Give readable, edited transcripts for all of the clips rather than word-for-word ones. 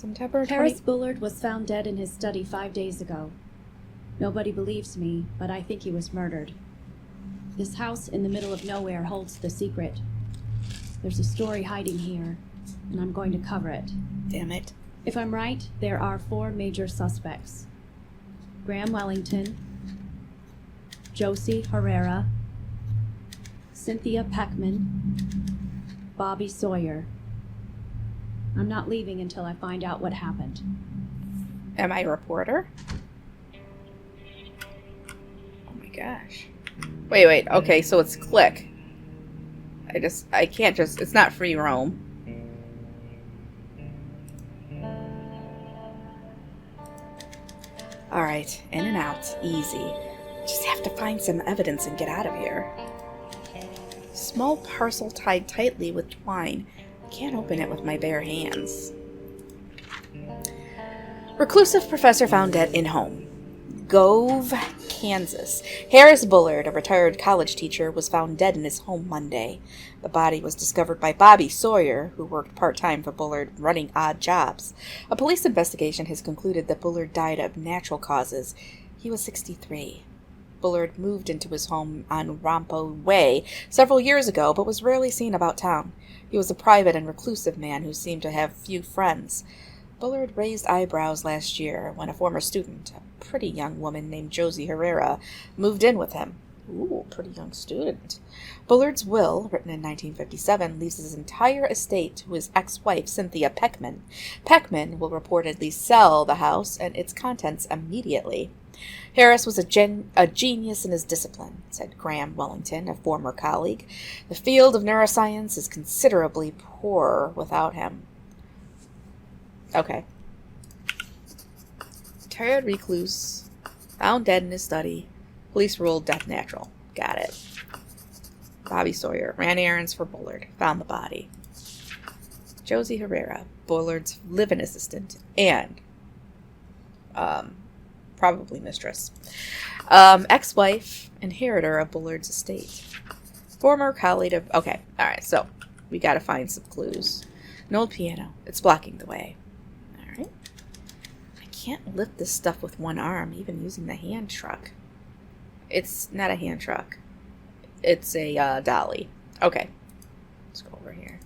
September 20... Harris Bullard was found dead in his study 5 days ago. Nobody believes me, but I think he was murdered. This house in the middle of nowhere holds the secret. There's a story hiding here, and I'm going to cover it. Damn it. If I'm right, there are 4 major suspects. Graham Wellington, Josie Herrera, Cynthia Peckman, Bobby Sawyer. I'm not leaving until I find out what happened. Am I a reporter? Oh my gosh. Wait. Okay, so it's click. I can't just... It's not free roam. Alright, in and out. Easy. Just have to find some evidence and get out of here. Small parcel tied tightly with twine. Can't open it with my bare hands. Reclusive professor found dead in home. Gove, Kansas. Harris Bullard, a retired college teacher, was found dead in his home Monday. The body was discovered by Bobby Sawyer, who worked part-time for Bullard, running odd jobs. A police investigation has concluded that Bullard died of natural causes. He was 63. Bullard moved into his home on Rompo Way several years ago, but was rarely seen about town. He was a private and reclusive man who seemed to have few friends. Bullard raised eyebrows last year when a former student, a pretty young woman named Josie Herrera, moved in with him. Ooh, pretty young student. Bullard's will, written in 1957, leaves his entire estate to his ex-wife, Cynthia Peckman. Peckman will reportedly sell the house and its contents immediately. Harris was a genius in his discipline, said Graham Wellington, a former colleague. The field of neuroscience is considerably poorer without him. Okay. Tired recluse, found dead in his study. Police ruled death natural. Got it. Bobby Sawyer ran errands for Bullard, found the body. Josie Herrera, Bullard's live-in assistant, and probably mistress. Ex-wife, inheritor of Bullard's estate. Former colleague of... Okay, alright, so we gotta find some clues. An old piano. It's blocking the way. Alright. I can't lift this stuff with one arm, even using the hand truck. It's not a hand truck. It's a dolly. Okay. Let's go over here.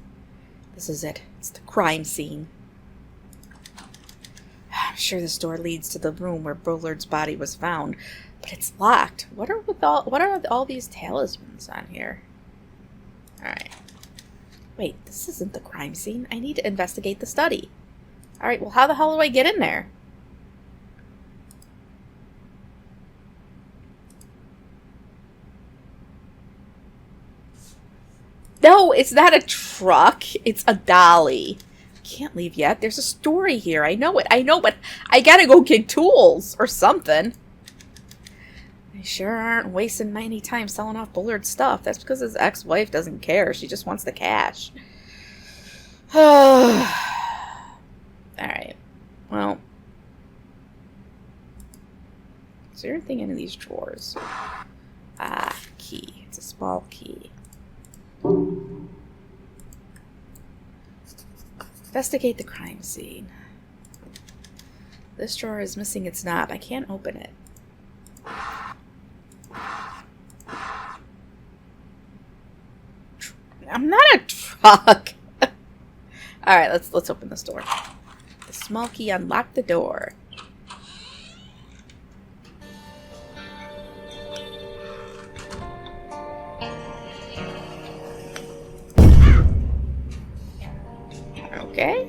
This is it. It's the crime scene. I'm sure this door leads to the room where Bullard's body was found, but it's locked. What are all these talismans on here? Alright. Wait, this isn't the crime scene. I need to investigate the study. Alright, well, how the hell do I get in there? No, it's not a truck. It's a dolly. Can't leave yet. There's a story here. I know it. I know, but I gotta go get tools or something. They sure aren't wasting any time selling off Bullard's stuff. That's because his ex-wife doesn't care. She just wants the cash. Alright. Well. Is there anything in these drawers? Ah, key. It's a small key. Investigate the crime scene. This drawer is missing its knob. I can't open it. I'm not a truck. Alright, let's open this door. The small key unlocked the door. Okay.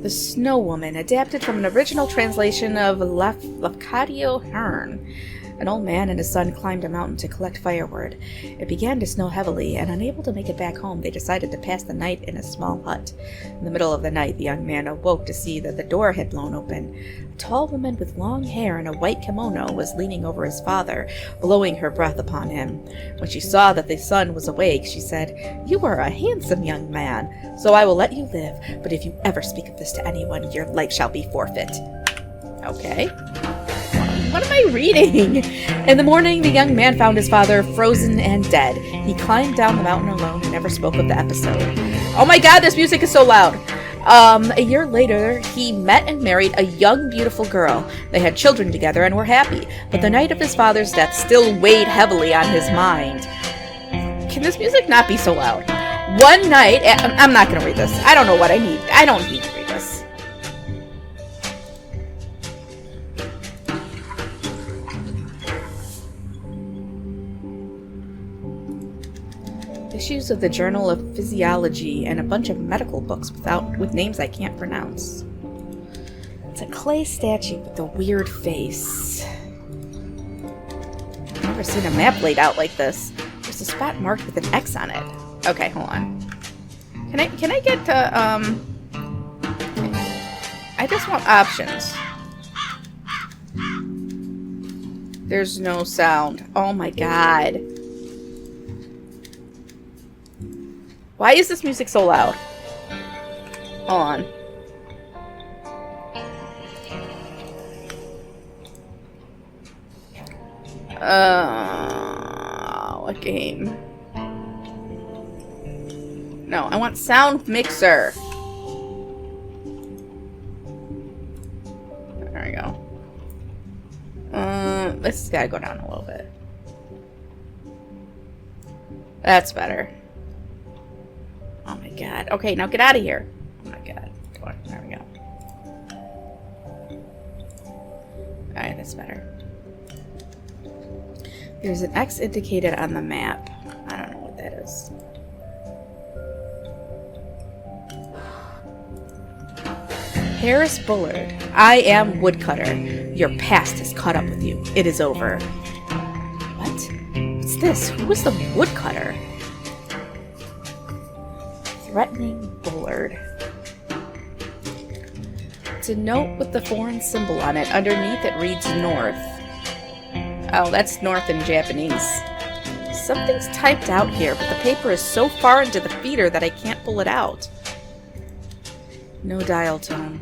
The Snow Woman, adapted from an original translation of Lafcadio Hearn. An old man and his son climbed a mountain to collect firewood. It began to snow heavily, and unable to make it back home, they decided to pass the night in a small hut. In the middle of the night, the young man awoke to see that the door had blown open. A tall woman with long hair and a white kimono was leaning over his father, blowing her breath upon him. When she saw that the son was awake, she said, "You are a handsome young man, so I will let you live, but if you ever speak of this to anyone, your life shall be forfeit." Okay. What am I reading? In the morning, the young man found his father frozen and dead. He climbed down the mountain alone and never spoke of the episode. Oh my god, this music is so loud. A year later, he met and married a young, beautiful girl. They had children together and were happy, but the night of his father's death still weighed heavily on his mind. Can this music not be so loud? One night, I'm not going to read this. I don't know what I need. I don't need to read this. Issues of the Journal of Physiology and a bunch of medical books with names I can't pronounce. It's a clay statue with a weird face. I've never seen a map laid out like this. There's a spot marked with an X on it. Okay, hold on. Can I get to I just want options. There's no sound. Oh my god. Why is this music so loud? Hold on. What game? No, I want sound mixer. There we go. This has got to go down a little bit. That's better. Oh my god. Okay, now get out of here. Oh my god. Come on. There we go. Alright, that's better. There's an X indicated on the map. I don't know what that is. Harris Bullard. I am Woodcutter. Your past has caught up with you. It is over. What? What's this? Who is the Woodcutter? Threatening Bullard. It's a note with the foreign symbol on it. Underneath it reads North. Oh, that's North in Japanese. Something's typed out here, but the paper is so far into the feeder that I can't pull it out. No dial tone.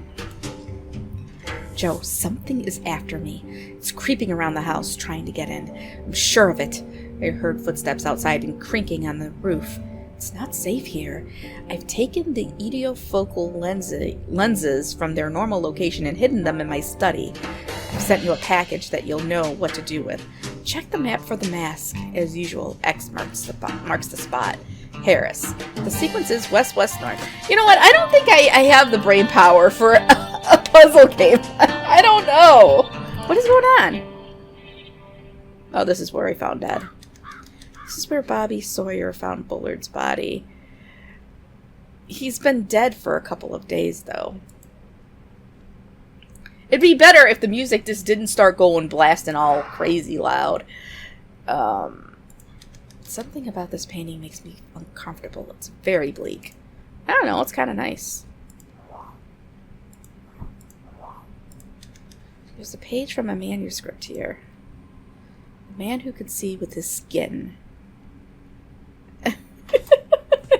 Joe, something is after me. It's creeping around the house, trying to get in. I'm sure of it. I heard footsteps outside and creaking on the roof. It's not safe here. I've taken the idiofocal lenses from their normal location and hidden them in my study. I've sent you a package that you'll know what to do with. Check the map for the mask. As usual, X marks the spot. Harris. The sequence is west, west, north. You know what? I don't think I have the brain power for a puzzle game. I don't know. What is going on? Oh, this is where I found Dad. This is where Bobby Sawyer found Bullard's body. He's been dead for a couple of days, though. It'd be better if the music just didn't start going blasting all crazy loud. Something about this painting makes me uncomfortable. It's very bleak. I don't know, it's kind of nice. There's a page from a manuscript here. A man who could see with his skin.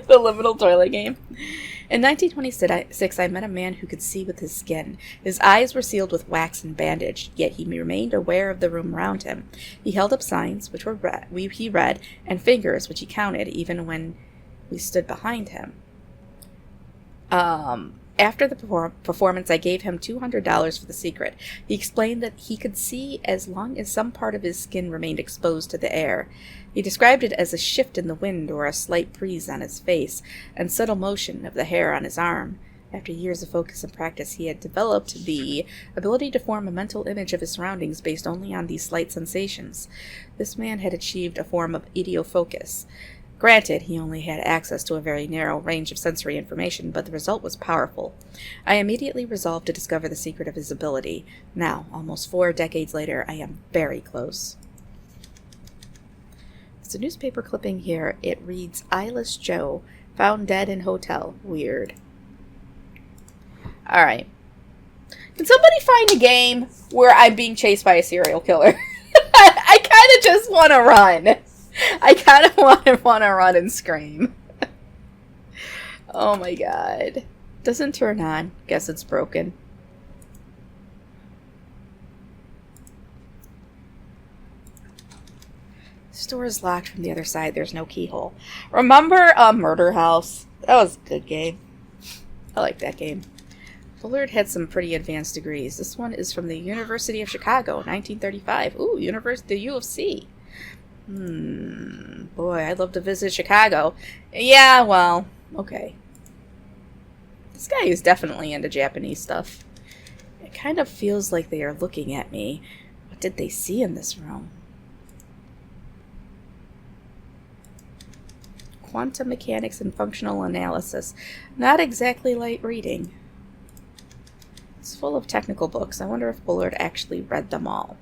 The liminal toilet game. In 1926, I met a man who could see with his skin. His eyes were sealed with wax and bandaged, yet he remained aware of the room around him. He held up signs, which he read, and fingers, which he counted, even when we stood behind him. After the performance, I gave him $200 for the secret. He explained that he could see as long as some part of his skin remained exposed to the air. He described it as a shift in the wind or a slight breeze on his face, and subtle motion of the hair on his arm. After years of focus and practice, he had developed the ability to form a mental image of his surroundings based only on these slight sensations. This man had achieved a form of idiofocus. Granted, he only had access to a very narrow range of sensory information, but the result was powerful. I immediately resolved to discover the secret of his ability. Now, almost 4 decades later, I am very close. It's a newspaper clipping here. It reads, Eyeless Joe, found dead in hotel. Weird. Alright. Can somebody find a game where I'm being chased by a serial killer? I kind of just want to run. I kind of want to run and scream. Oh my god. Doesn't turn on. Guess it's broken. This door is locked from the other side. There's no keyhole. Remember Murder House? That was a good game. I like that game. Bullard had some pretty advanced degrees. This one is from the University of Chicago, 1935. Ooh, the U of C. Boy, I'd love to visit Chicago. Yeah, well, okay. This guy is definitely into Japanese stuff. It kind of feels like they are looking at me. What did they see in this room? Quantum mechanics and functional analysis. Not exactly light reading. It's full of technical books. I wonder if Bullard actually read them all.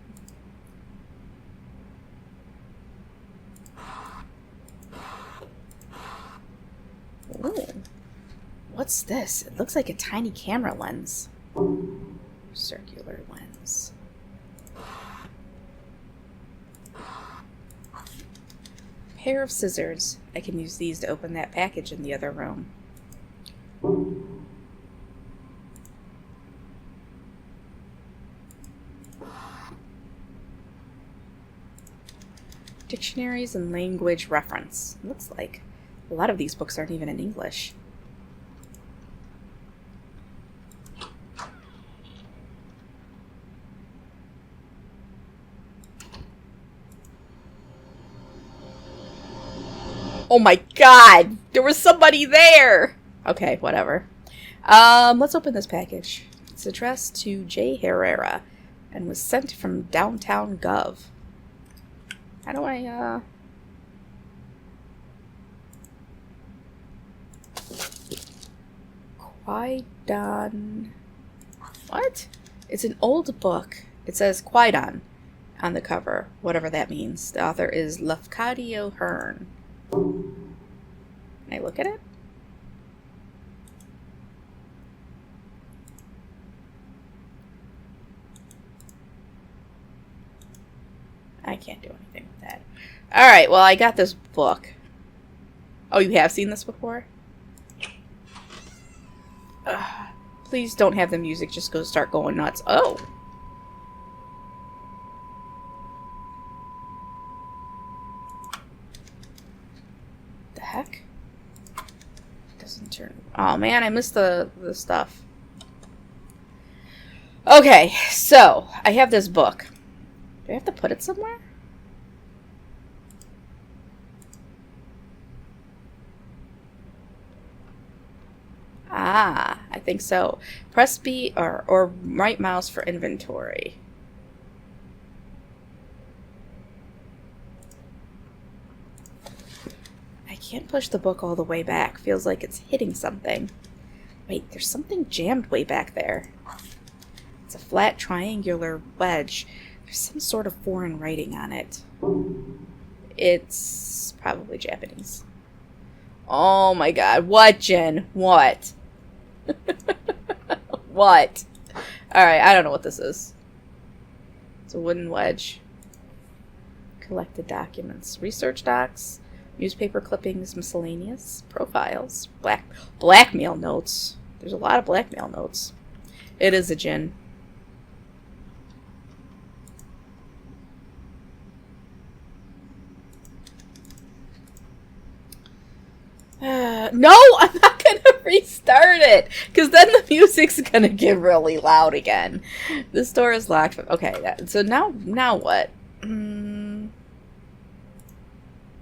Ooh. What's this? It looks like a tiny camera lens. Circular lens. Pair of scissors. I can use these to open that package in the other room. Dictionaries and language reference. Looks like a lot of these books aren't even in English. Oh my god! There was somebody there! Okay, whatever. Let's open this package. It's addressed to J. Herrera and was sent from Downtown Gov. How do I, Quaidon... What? It's an old book. It says Quaidon on the cover, whatever that means. The author is Lafcadio Hearn. Can I look at it? I can't do anything with that. Alright, well, I got this book. Oh, you have seen this before? Ugh. Please don't have the music just start going nuts. Oh! The heck? Doesn't turn... Oh, man, I missed the stuff. Okay, so, I have this book. Do I have to put it somewhere? Ah, I think so. Press B or right mouse for inventory. I can't push the book all the way back. Feels like it's hitting something. Wait, there's something jammed way back there. It's a flat triangular wedge. There's some sort of foreign writing on it. It's probably Japanese. Oh my god. What, Jen? What? What? Alright, I don't know what this is. It's a wooden wedge. Collected documents. Research docs. Newspaper clippings. Miscellaneous. Profiles. Blackmail notes. There's a lot of blackmail notes. It is a Jin. No, I'm not going to restart it, because then the music's going to get really loud again. This door is locked. Okay, so now what? Did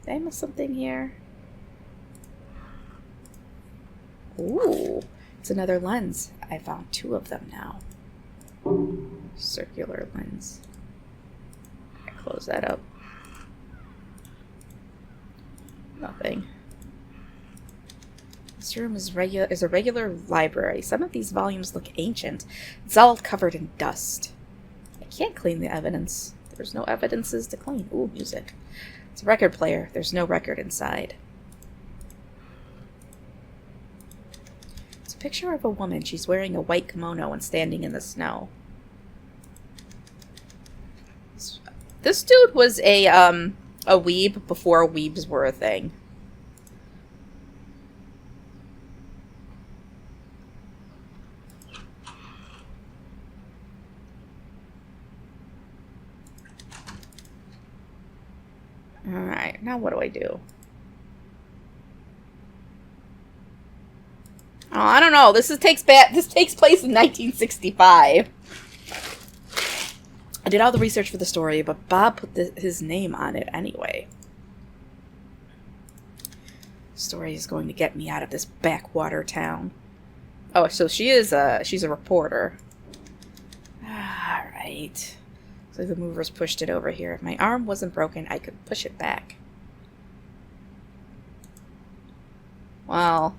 I miss something here? Ooh, it's another lens. I found 2 of them now. Circular lens. I close that up. Nothing. This room is a regular library. Some of these volumes look ancient. It's all covered in dust. I can't clean the evidence. There's no evidences to clean. Ooh, music. It's a record player. There's no record inside. It's a picture of a woman. She's wearing a white kimono and standing in the snow. This dude was a weeb before weebs were a thing. Alright, now what do I do? Oh, I don't know. This takes place in 1965. I did all the research for the story, but Bob put his name on it anyway. Story is going to get me out of this backwater town. Oh, so she's a reporter. Alright. So the movers pushed it over here. If my arm wasn't broken, I could push it back. Well,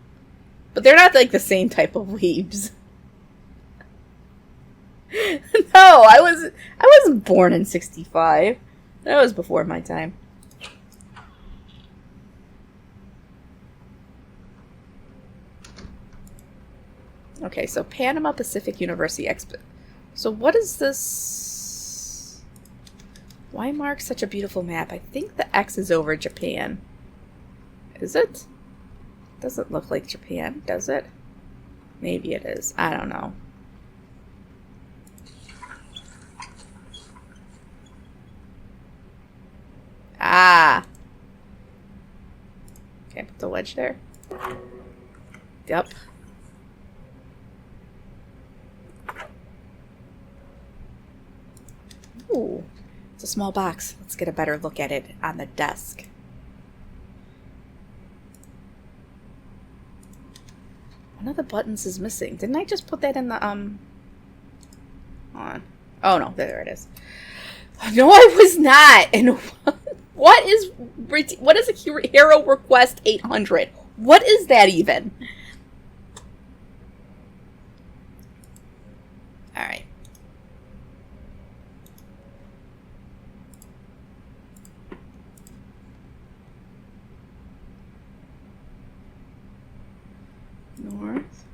but they're not like the same type of weebs. No, I wasn't born in 65. That was before my time. Okay, so Panama Pacific University Expo. So what is this? Why mark such a beautiful map? I think the X is over Japan. Is it? Doesn't look like Japan, does it? Maybe it is. I don't know. Ah. Okay, put the wedge there. Yep. Ooh. It's a small box. Let's get a better look at it on the desk. One of the buttons is missing. Didn't I just put that in the, on? Oh, no. There it is. No, I was not. And what is a Hero Request 800? What is that even? All right. North.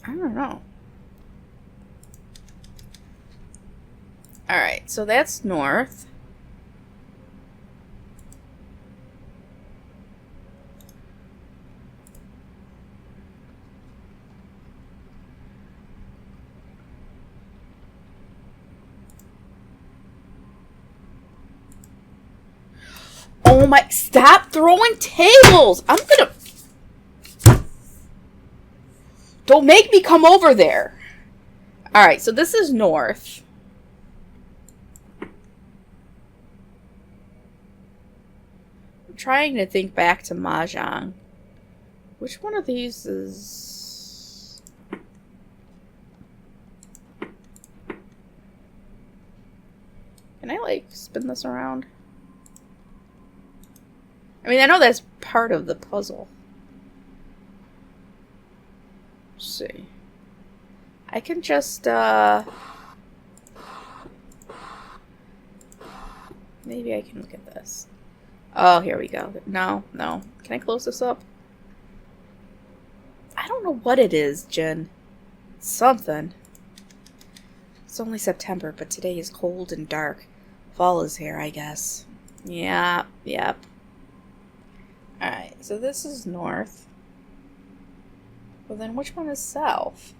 I don't know. Alright, so that's north. Oh my, stop throwing tables! I'm gonna... Don't make me come over there. Alright, so this is north. I'm trying to think back to Mahjong. Which one of these is... Can I, like, spin this around? I mean, I know that's part of the puzzle. Let's see. I can just, maybe I can look at this. Oh, here we go. No. Can I close this up? I don't know what it is, Jen. It's something. It's only September, but today is cold and dark. Fall is here, I guess. Yeah, yep. Alright, so this is north. Well, then which one is south?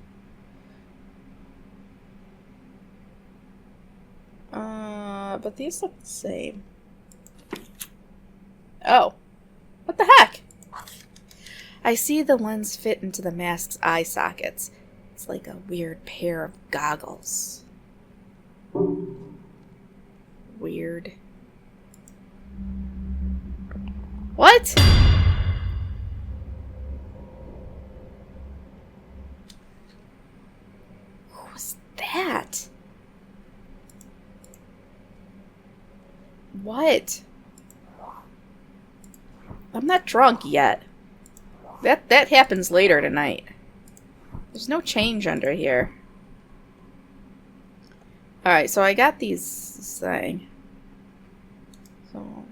But these look the same. Oh. What the heck? I see the lens fit into the mask's eye sockets. It's like a weird pair of goggles. Weird. What? Who was that? What? I'm not drunk yet. That happens later tonight. There's no change under here. Alright, so I got this thing. So...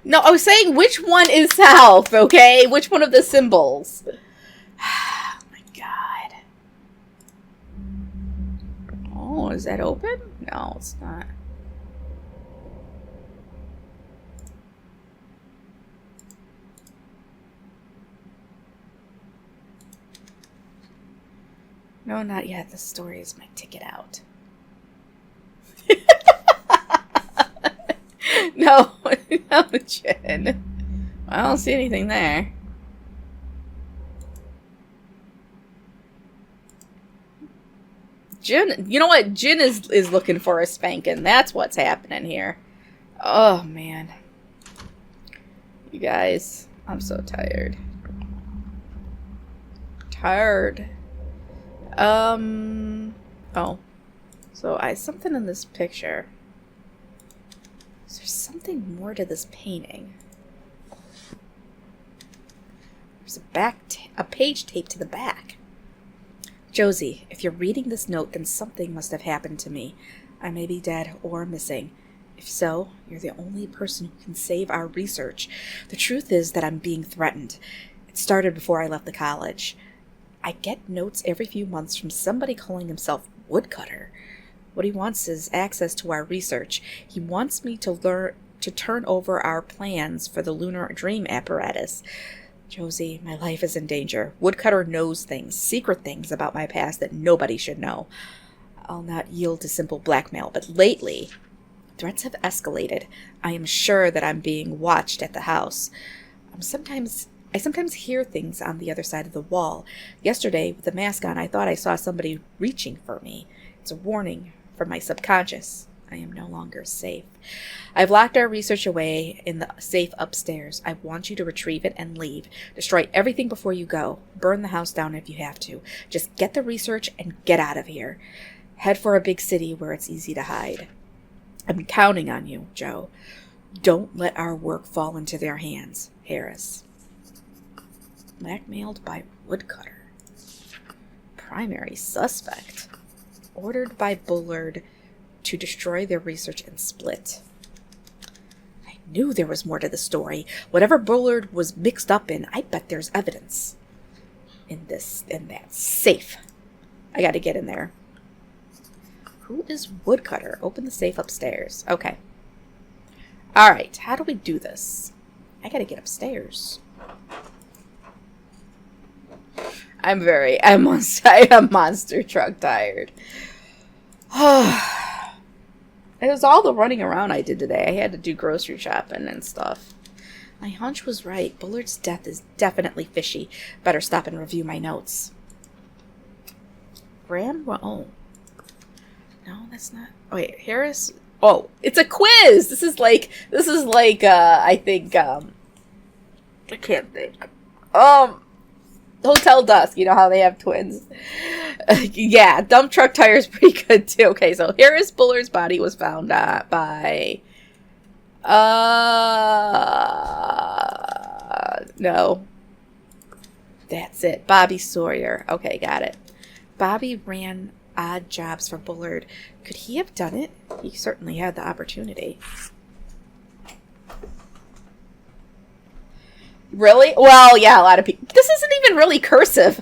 No, I was saying which one is south, okay? Which one of the symbols? Oh my god. Oh, is that open? No, it's not. No, not yet. The story is my ticket out. No, no, Jen. I don't see anything there. Jen, you know what? Jen is looking for a spanking. That's what's happening here. Oh, man. You guys, I'm so tired. Tired. Oh. So something in this picture. Is there something more to this painting? There's a page taped to the back. Josie, if you're reading this note, then something must have happened to me. I may be dead or missing. If so, you're the only person who can save our research. The truth is that I'm being threatened. It started before I left the college. I get notes every few months from somebody calling himself Woodcutter. What he wants is access to our research. He wants me to turn over our plans for the lunar dream apparatus. Josie, my life is in danger. Woodcutter knows things, secret things about my past that nobody should know. I'll not yield to simple blackmail, but lately, threats have escalated. I am sure that I'm being watched at the house. I sometimes hear things on the other side of the wall. Yesterday, with the mask on, I thought I saw somebody reaching for me. It's a warning from my subconscious. I am no longer safe. I've locked our research away in the safe upstairs. I want you to retrieve it and leave. Destroy everything before you go. Burn the house down if you have to. Just get the research and get out of here. Head for a big city where it's easy to hide. I'm counting on you, Joe. Don't let our work fall into their hands. Harris. Blackmailed by Woodcutter. Primary suspect. Ordered by Bullard to destroy their research and split. I knew there was more to the story. Whatever Bullard was mixed up in, I bet there's evidence in that safe. I gotta get in there. Who is Woodcutter? Open the safe upstairs. Okay. Alright, how do we do this? I gotta get upstairs. I'm monster truck tired. It was all the running around I did today. I had to do grocery shopping and stuff. My hunch was right. Bullard's death is definitely fishy. Better stop and review my notes. Oh. No, that's not. Oh, wait, Harris. Oh, it's a quiz. This is like I think I can't think. Hotel Dusk, you know how they have twins? Yeah, dump truck tire is pretty good too. Okay, so Harris Bullard's body was found by no. That's it. Bobby Sawyer. Okay, got it. Bobby ran odd jobs for Bullard. Could he have done it? He certainly had the opportunity. Really? Well, yeah, a lot of people. This isn't even really cursive.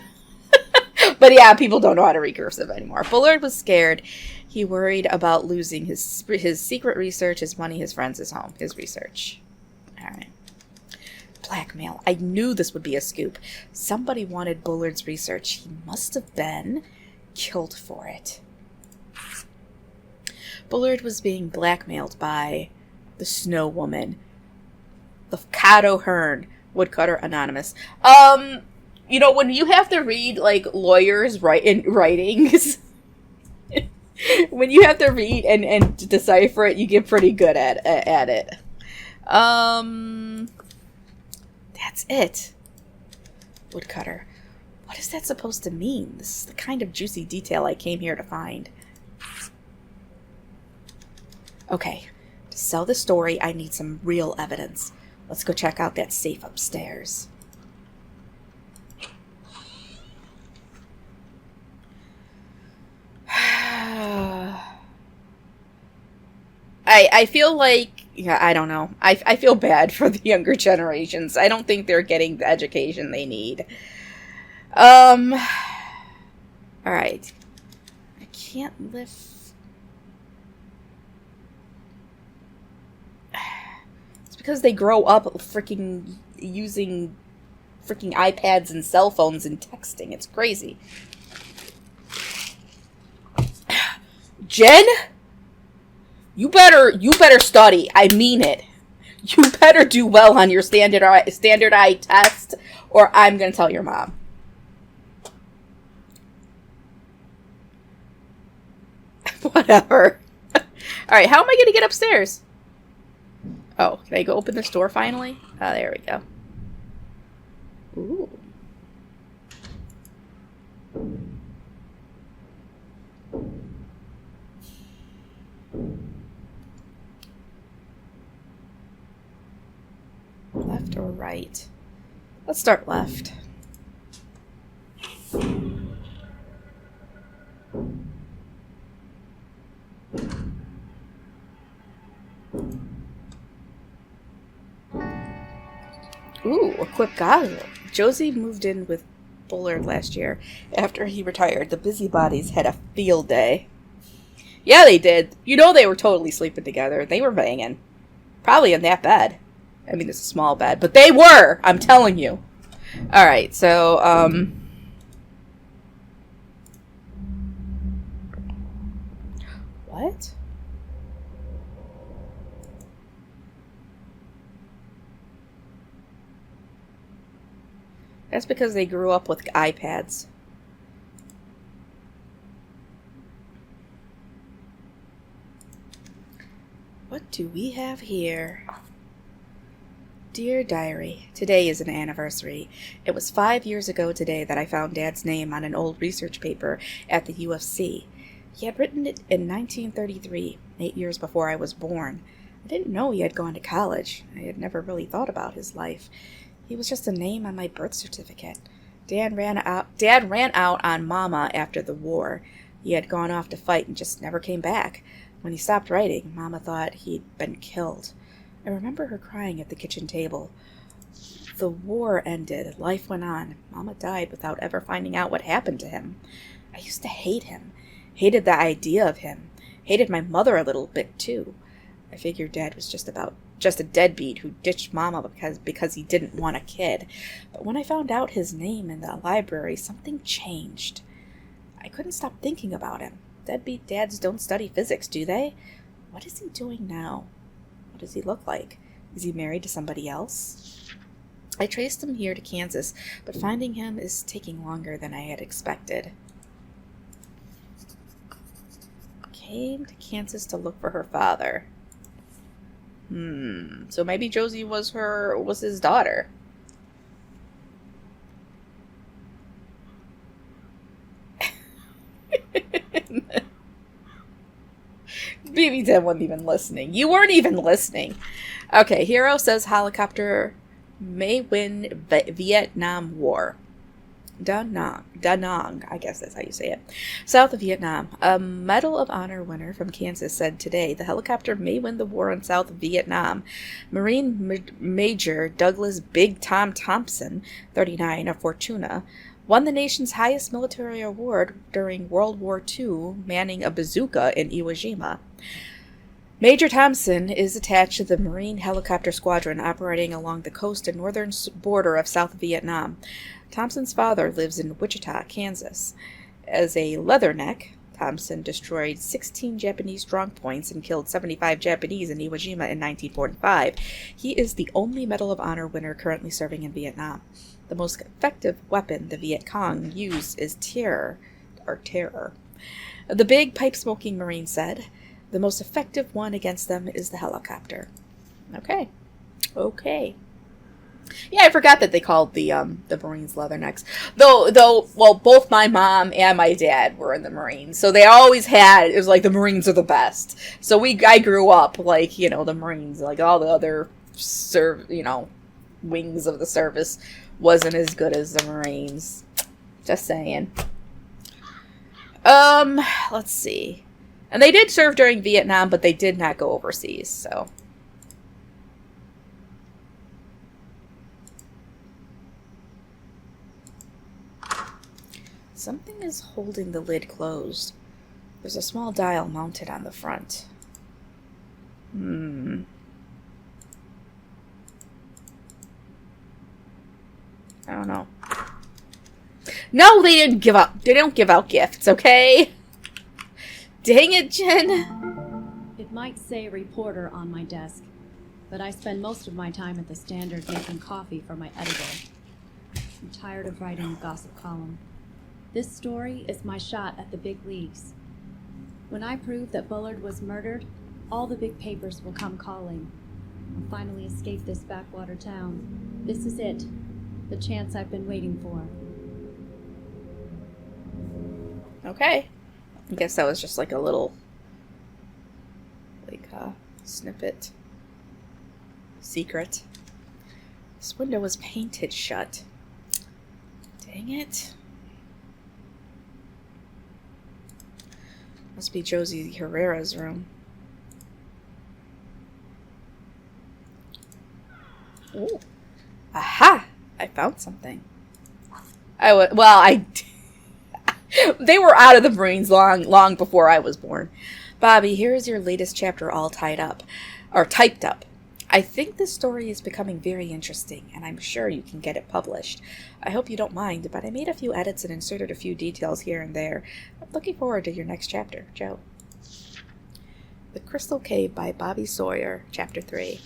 But yeah, people don't know how to read cursive anymore. Bullard was scared. He worried about losing his secret research, his money, his friends, his home, his research. All right. Blackmail. I knew this would be a scoop. Somebody wanted Bullard's research. He must have been killed for it. Bullard was being blackmailed by the Snow Woman, the Cato Hearn, Woodcutter Anonymous. You know, when you have to read, like, lawyers writings, when you have to read and decipher it, you get pretty good at it. That's it. Woodcutter. What is that supposed to mean? This is the kind of juicy detail I came here to find. Okay. To sell the story, I need some real evidence. Let's go check out that safe upstairs. I feel like Yeah, I don't know. I feel bad for the younger generations. I don't think they're getting the education they need. All right. I can't lift. It's because they grow up freaking using freaking iPads and cell phones and texting. It's crazy. Jen? You better study. I mean it. You better do well on your standardized test, or I'm gonna tell your mom. Whatever. Alright, how am I gonna get upstairs? Oh, can I go open this door finally? Oh, there we go. Ooh. Left or right? Let's start left. Ooh, equipped goggle. Josie moved in with Bullard last year. After he retired, the busybodies had a field day. Yeah, they did. You know they were totally sleeping together. They were banging. Probably in that bed. I mean, it's a small bed, but they were! I'm telling you. Alright, so, what? That's because they grew up with iPads. What do we have here? Dear Diary, today is an anniversary. It was 5 years ago today that I found Dad's name on an old research paper at the UFC. He had written it in 1933, 8 years before I was born. I didn't know he had gone to college. I had never really thought about his life. He was just a name on my birth certificate. Dad ran out on Mama after the war. He had gone off to fight and just never came back. When he stopped writing, Mama thought he'd been killed. I remember her crying at the kitchen table. The war ended. Life went on. Mama died without ever finding out what happened to him. I used to hate him. Hated the idea of him. Hated my mother a little bit, too. I figured Dad was just a deadbeat who ditched Mama because he didn't want a kid. But when I found out his name in the library, something changed. I couldn't stop thinking about him. Deadbeat dads don't study physics, do they? What is he doing now? What does he look like? Is he married to somebody else? I traced him here to Kansas, but finding him is taking longer than I had expected. Came to Kansas to look for her father. So maybe Josie was his daughter. Baby Dad wasn't even listening. You weren't even listening. Okay, Hero says helicopter may win Vietnam War. Da Nang, I guess that's how you say it. South of Vietnam. A Medal of Honor winner from Kansas said today the helicopter may win the war in South Vietnam. Marine Major Douglas Big Tom Thompson, 39, of Fortuna, won the nation's highest military award during World War II, manning a bazooka in Iwo Jima. Major Thompson is attached to the Marine Helicopter Squadron operating along the coast and northern border of South Vietnam. Thompson's father lives in Wichita, Kansas. As a leatherneck, Thompson destroyed 16 Japanese strongpoints and killed 75 Japanese in Iwo Jima in 1945. He is the only Medal of Honor winner currently serving in Vietnam. The most effective weapon the Viet Cong use is terror. The big pipe-smoking Marine said, the most effective one against them is the helicopter. Okay. Yeah, I forgot that they called the Marines leathernecks. Though, both my mom and my dad were in the Marines, so they always had, it was like the Marines are the best. So I grew up like, the Marines, like all the other wings of the service wasn't as good as the Marines. Just saying. Let's see. And they did serve during Vietnam, but they did not go overseas, so. Something is holding the lid closed. There's a small dial mounted on the front. I don't know. No, they didn't give up. They don't give out gifts, okay? Dang it, Jen. It might say reporter on my desk, but I spend most of my time at the Standard making coffee for my editor. I'm tired of writing a gossip column. This story is my shot at the big leagues. When I prove that Bullard was murdered, all the big papers will come calling. I'll finally escape this backwater town. This is it. The chance I've been waiting for. Okay. I guess that was just like a little, snippet. Secret. This window was painted shut. Dang it. Must be Josie Herrera's room. Ooh. Aha! I found something. They were out of the Marines long before I was born. Bobby, here is your latest chapter all tied up. Or typed up. I think this story is becoming very interesting, and I'm sure you can get it published. I hope you don't mind, but I made a few edits and inserted a few details here and there. I'm looking forward to your next chapter, Joe. The Crystal Cave by Bobby Sawyer, Chapter 3.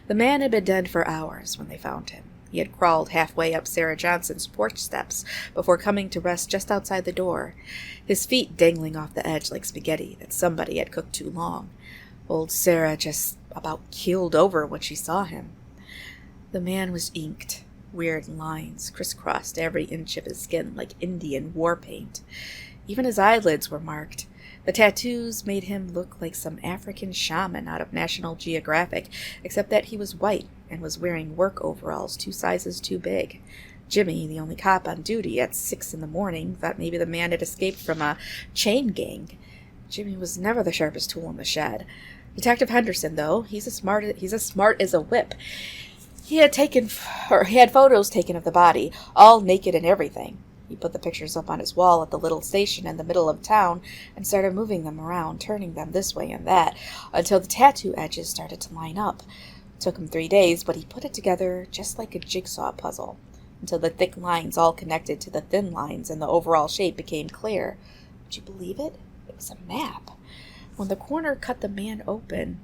The man had been dead for hours when they found him. He had crawled halfway up Sarah Johnson's porch steps before coming to rest just outside the door, his feet dangling off the edge like spaghetti that somebody had cooked too long. Old Sarah just about keeled over when she saw him. The man was inked. Weird lines crisscrossed every inch of his skin like Indian war paint. Even his eyelids were marked. The tattoos made him look like some African shaman out of National Geographic, except that he was white and was wearing work overalls 2 sizes too big. Jimmy, the only cop on duty at 6 in the morning, thought maybe the man had escaped from a chain gang. Jimmy was never the sharpest tool in the shed. Detective Henderson, though, he's as smart as a whip. He had photos taken of the body, all naked and everything. He put the pictures up on his wall at the little station in the middle of town and started moving them around, turning them this way and that, until the tattoo edges started to line up. It took him 3 days, but he put it together just like a jigsaw puzzle, until the thick lines all connected to the thin lines and the overall shape became clear. Would you believe it? It was a map. When the coroner cut the man open,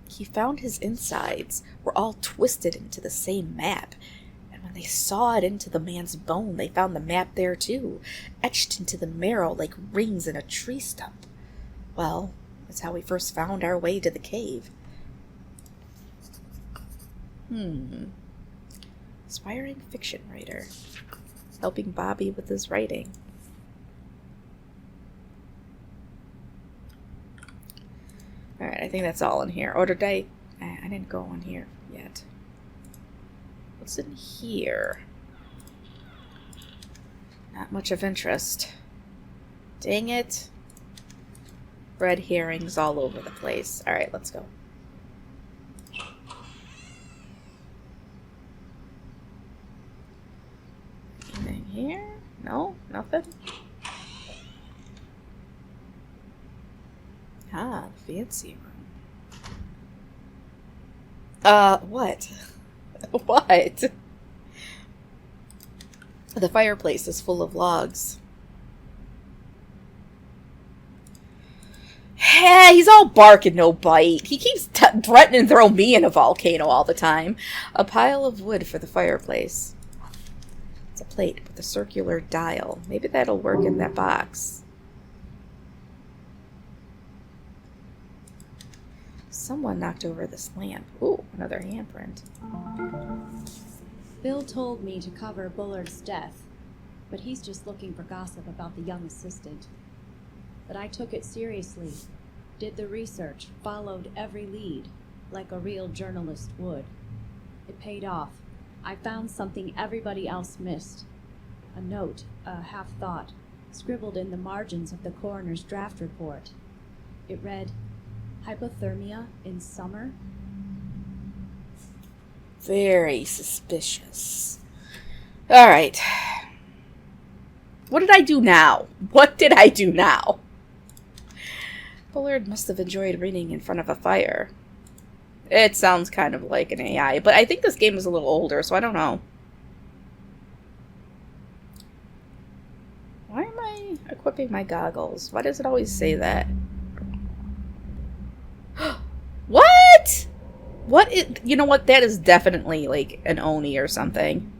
he found his insides were all twisted into the same map. And when they sawed into the man's bone, they found the map there too, etched into the marrow like rings in a tree stump. Well, that's how we first found our way to the cave. Aspiring fiction writer. Helping Bobby with his writing. Alright, I think that's all in here. Or did I didn't go on here yet. What's in here? Not much of interest. Dang it. Red herrings all over the place. Alright, let's go. Anything here? No? Nothing? Ah, the fancy room. What? What? The fireplace is full of logs. Hey, he's all bark and no bite. He keeps threatening to throw me in a volcano all the time. A pile of wood for the fireplace. It's a plate with a circular dial. Maybe that'll work in that box. Someone knocked over this lamp. Ooh, another handprint. Bill told me to cover Bullard's death, but he's just looking for gossip about the young assistant. But I took it seriously, did the research, followed every lead, like a real journalist would. It paid off. I found something everybody else missed. A note, a half-thought, scribbled in the margins of the coroner's draft report. It read, "Hypothermia in summer?" Very suspicious. Alright. What did I do now? What did I do now? Bullard must have enjoyed reading in front of a fire. It sounds kind of like an AI, but I think this game is a little older, so I don't know. Why am I equipping my goggles? Why does it always say that? What? What is... You know what? That is definitely like an Oni or something.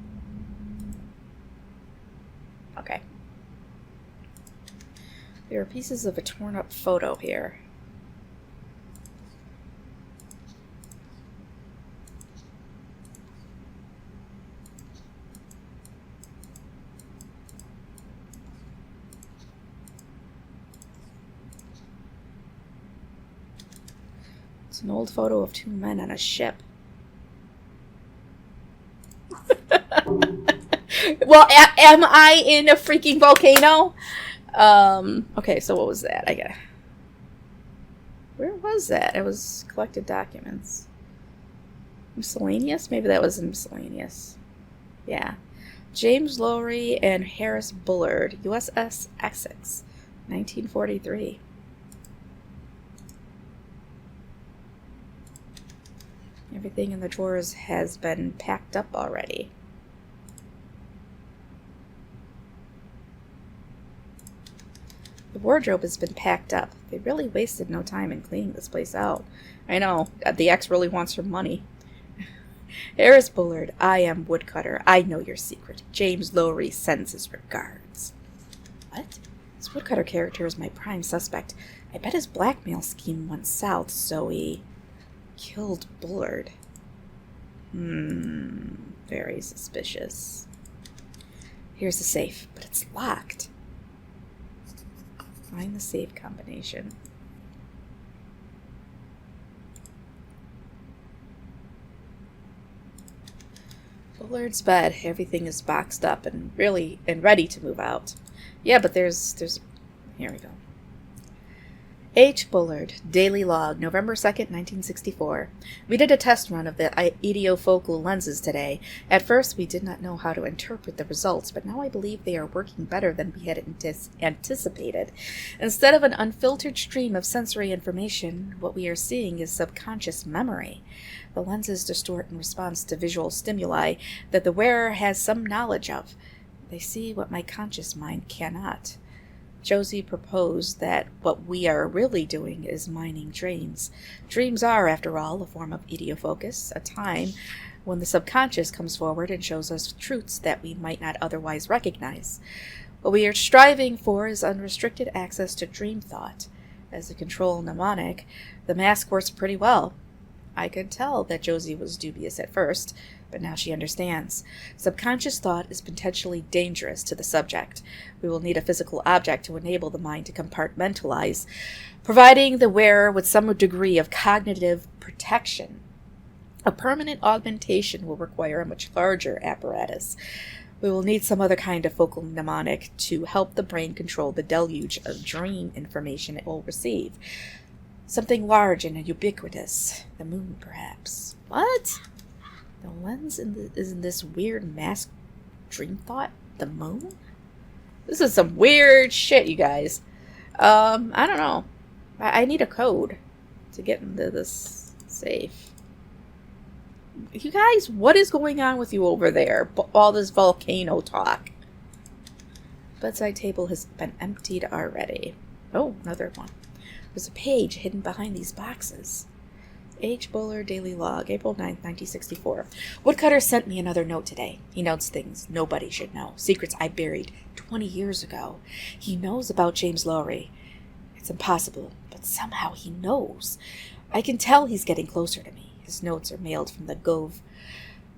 Okay. There are pieces of a torn up photo here. It's an old photo of two men on a ship. Well, am I in a freaking volcano? Okay, so what was that? Where was that? It was collected documents. Miscellaneous? Maybe that was in miscellaneous. Yeah. James Lowry and Harris Bullard, USS Essex, 1943. Everything in the drawers has been packed up already. The wardrobe has been packed up. They really wasted no time in cleaning this place out. I know, the ex really wants her money. Harris Bullard, I am Woodcutter. I know your secret. James Lowry sends his regards. What? This Woodcutter character is my prime suspect. I bet his blackmail scheme went south, so he killed Bullard. Very suspicious. Here's the safe, but it's locked. Find the safe combination. Bullard's bed. Everything is boxed up and ready to move out. Yeah, but there's here we go. H. Bullard, Daily Log, November 2nd, 1964. We did a test run of the idiofocal lenses today. At first, we did not know how to interpret the results, but now I believe they are working better than we had anticipated. Instead of an unfiltered stream of sensory information, what we are seeing is subconscious memory. The lenses distort in response to visual stimuli that the wearer has some knowledge of. They see what my conscious mind cannot. Josie proposed that what we are really doing is mining dreams. Dreams are, after all, a form of idiofocus, a time when the subconscious comes forward and shows us truths that we might not otherwise recognize. What we are striving for is unrestricted access to dream thought. As a control mnemonic, the mask works pretty well. I could tell that Josie was dubious at first, but now she understands. Subconscious thought is potentially dangerous to the subject. We will need a physical object to enable the mind to compartmentalize, providing the wearer with some degree of cognitive protection. A permanent augmentation will require a much larger apparatus. We will need some other kind of focal mnemonic to help the brain control the deluge of dream information it will receive. Something large and ubiquitous. The moon, perhaps. What? The lens is in this weird mask dream thought? The moon? This is some weird shit, you guys. I don't know. I need a code to get into this safe. You guys, what is going on with you over there? All this volcano talk. Bedside table has been emptied already. Oh, another one. There's a page hidden behind these boxes. H. Bullard, Daily Log, April 9th, 1964. Woodcutter sent me another note today. He notes things nobody should know. Secrets I buried 20 years ago. He knows about James Lowry. It's impossible, but somehow he knows. I can tell he's getting closer to me. His notes are mailed from the Gove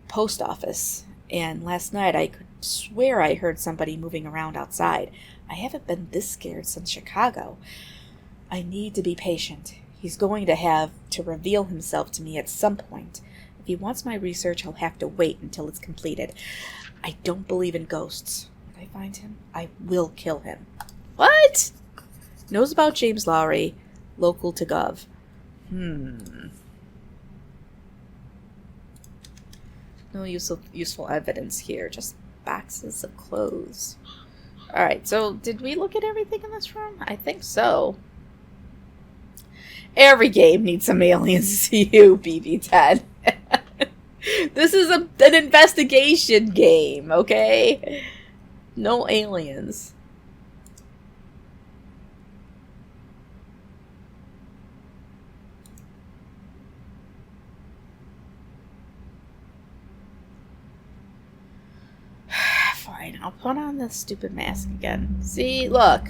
post office, and last night I could swear I heard somebody moving around outside. I haven't been this scared since Chicago. I need to be patient. He's going to have to reveal himself to me at some point. If he wants my research, he'll have to wait until it's completed. I don't believe in ghosts. When I find him, I will kill him. What? Knows about James Lowry, local to Gov. No useful evidence here, just boxes of clothes. Alright, so did we look at everything in this room? I think so. Every game needs some aliens to you, BB-10. This is an investigation game, okay? No aliens. Fine, I'll put on this stupid mask again. See, look.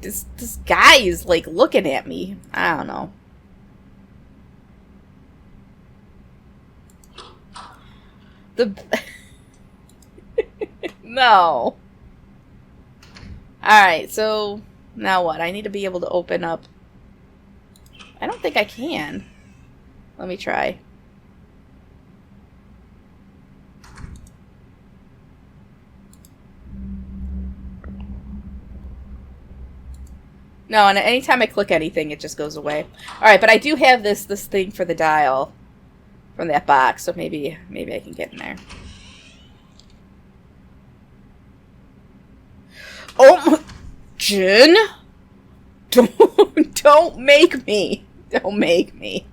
This guy is, like, looking at me. I don't know. No. Alright, so now what? I need to be able to open up. I don't think I can. Let me try. No, and anytime I click anything, it just goes away. Alright, but I do have this thing for the dial from that box, so maybe I can get in there. Oh, Jen! Don't make me. Don't make me.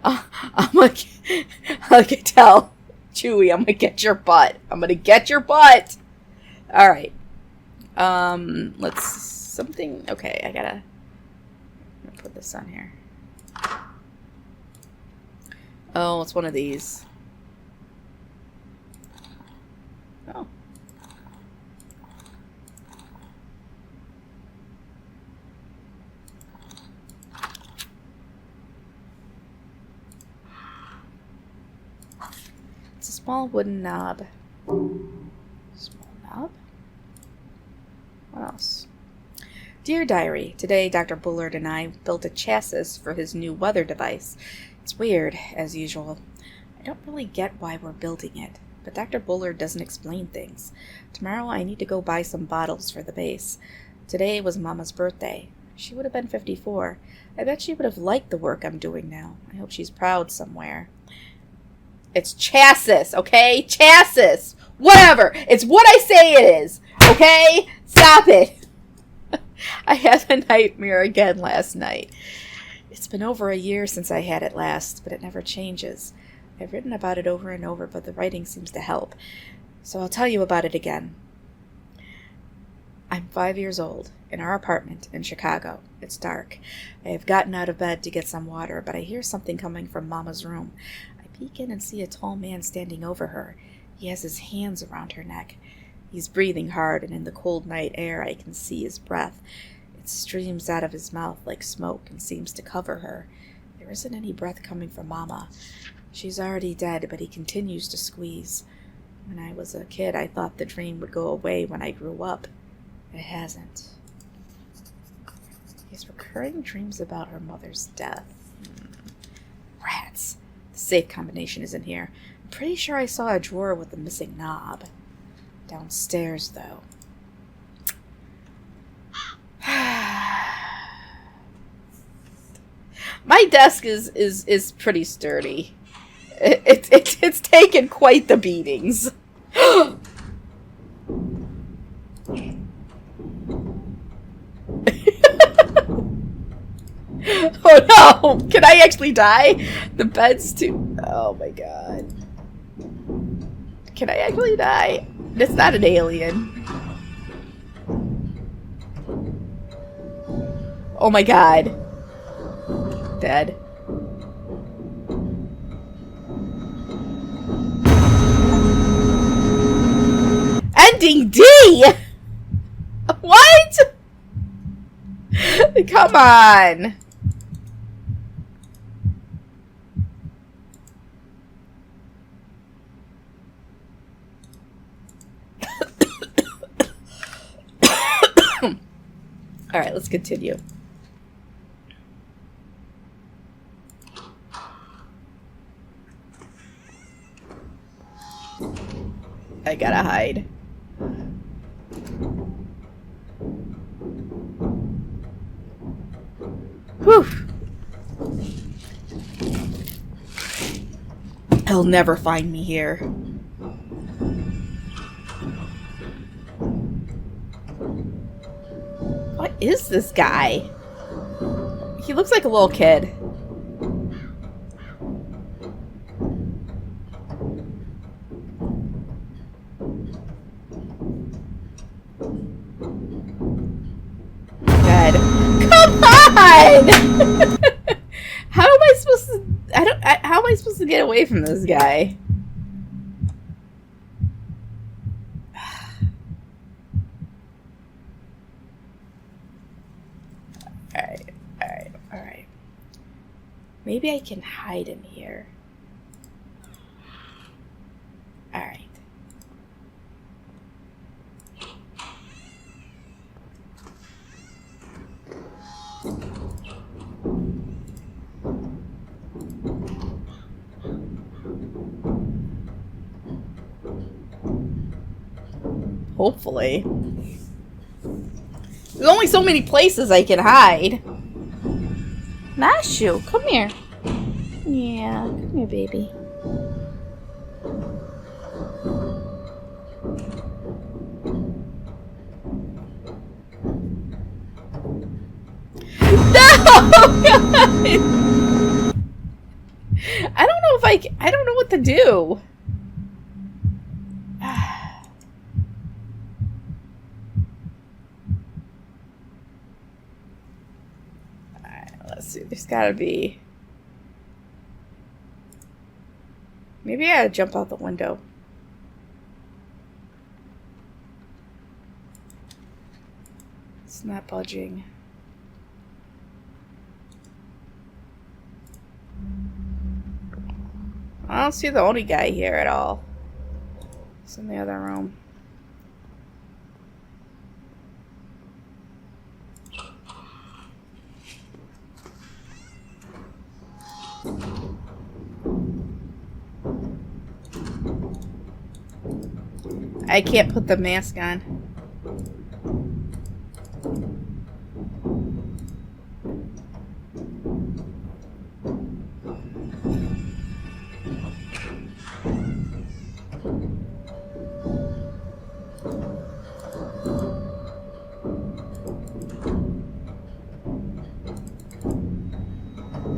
I'm gonna tell Chewie, I'm gonna get your butt. I'm gonna get your butt. All right. Let's something. Okay, I'm gonna put this on here. Oh, it's one of these. Oh. It's a small wooden knob. Small knob? What else? Dear Diary, today Dr. Bullard and I built a chassis for his new weather device. It's weird, as usual. I don't really get why we're building it, but Dr. Bullard doesn't explain things. Tomorrow I need to go buy some bottles for the base. Today was Mama's birthday. She would have been 54. I bet she would have liked the work I'm doing now. I hope she's proud somewhere. It's chassis, okay? Chassis! Whatever! It's what I say it is! Okay? Stop it! I had a nightmare again last night. It's been over a year since I had it last, but it never changes. I've written about it over and over, but the writing seems to help. So I'll tell you about it again. I'm 5 years old, in our apartment in Chicago. It's dark. I have gotten out of bed to get some water, but I hear something coming from Mama's room. I peek in and see a tall man standing over her. He has his hands around her neck. He's breathing hard, and in the cold night air I can see his breath. It streams out of his mouth like smoke and seems to cover her. There isn't any breath coming from Mama. She's already dead, but he continues to squeeze. When I was a kid, I thought the dream would go away when I grew up. It hasn't. He has recurring dreams about her mother's death. Rats. The safe combination is in here. I'm pretty sure I saw a drawer with a missing knob. Downstairs, though. My desk is pretty sturdy. It's taken quite the beatings. Oh no! Can I actually die? The bed's too... Oh my god. Can I actually die? It's not an alien. Oh my god. Dead. Ending D! What? Come on. Alright, let's continue. I gotta hide. Whew. He'll never find me here. is this guy? He looks like a little kid. God. Come on! How am I supposed to... how am I supposed to get away from this guy? Alright. Maybe I can hide in here. Alright. Hopefully. There's only so many places I can hide. Mashu, come here. Yeah, come here, baby. No! I don't know what to do. Alright, let's see. There's gotta be... Maybe I gotta jump out the window. It's not budging. I don't see the only guy here at all. It's in the other room. I can't put the mask on.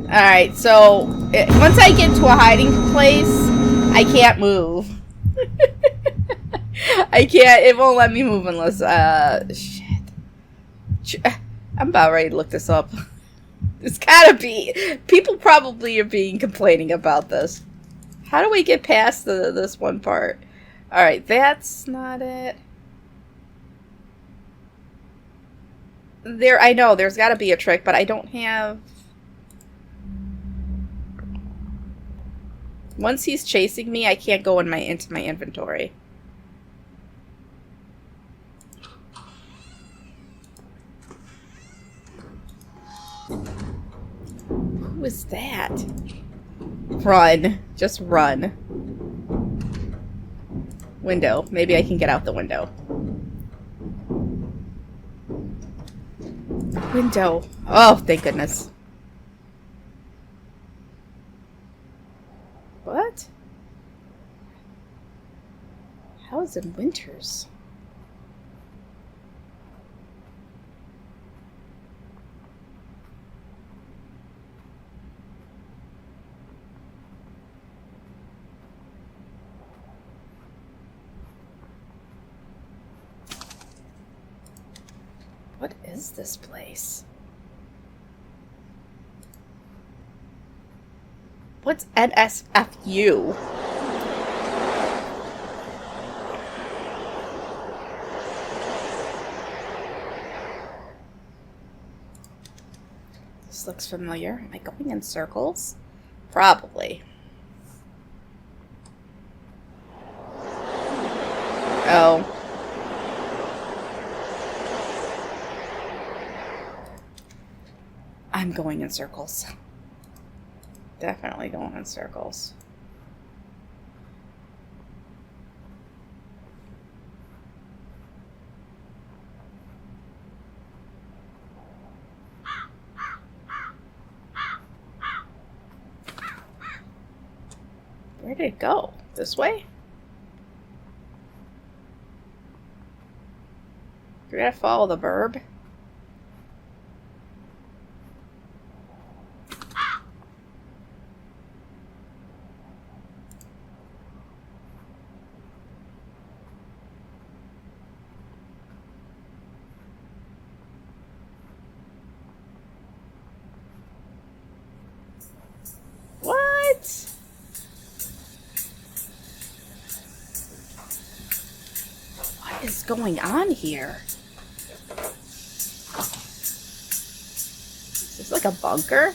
Alright, so once I get to a hiding place, I can't move. I can't, it won't let me move unless, shit. I'm about ready to look this up. There's gotta be, people probably are complaining about this. How do we get past this one part? Alright, that's not it. I know, there's gotta be a trick, but I don't have... Once he's chasing me, I can't go into my inventory. Who is that? Run. Just run. Window. Maybe I can get out the window. Window. Oh, thank goodness. What? How is it winters? What is this place? What's NSFU? This looks familiar. Am I going in circles? Probably. Oh. I'm going in circles. Definitely going in circles. Where did it go? This way? We gotta follow the verb. is going on here? Is this like a bunker?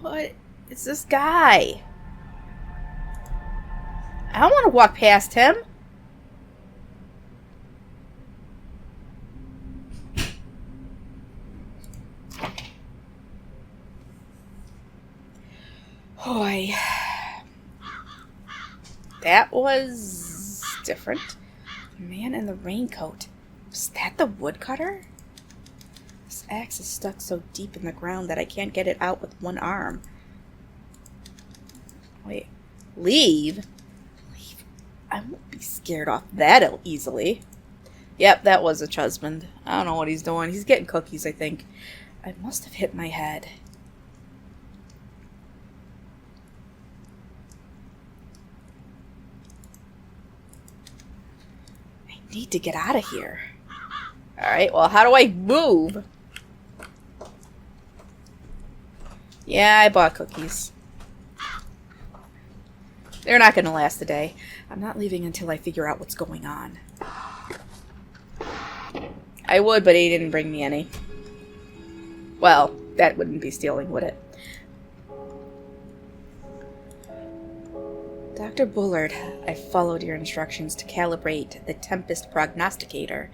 What is this guy? I don't want to walk past him. Boy. That was different. The man in the raincoat. Was that the woodcutter? This axe is stuck so deep in the ground that I can't get it out with one arm. Wait. Leave? Leave? I won't be scared off that easily. Yep, that was a husband. I don't know what he's doing. He's getting cookies, I think. I must have hit my head. I need to get out of here. Alright, well, how do I move? Yeah, I bought cookies. They're not going to last a day. I'm not leaving until I figure out what's going on. I would, but he didn't bring me any. Well, that wouldn't be stealing, would it? Dr. Bullard, I followed your instructions to calibrate the Tempest prognosticator.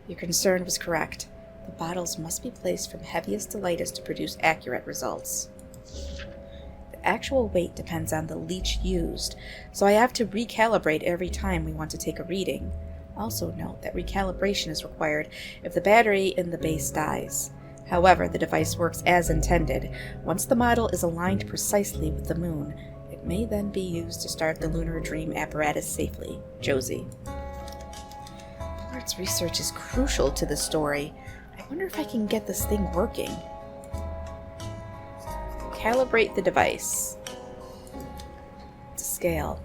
Your concern was correct. The bottles must be placed from heaviest to lightest to produce accurate results. The actual weight depends on the leech used, so I have to recalibrate every time we want to take a reading. Also note that recalibration is required if the battery in the base dies. However, the device works as intended. Once the model is aligned precisely with the moon, it may then be used to start the lunar dream apparatus safely. Josie. Bullard's research is crucial to the story. I wonder if I can get this thing working. Calibrate the device. To scale.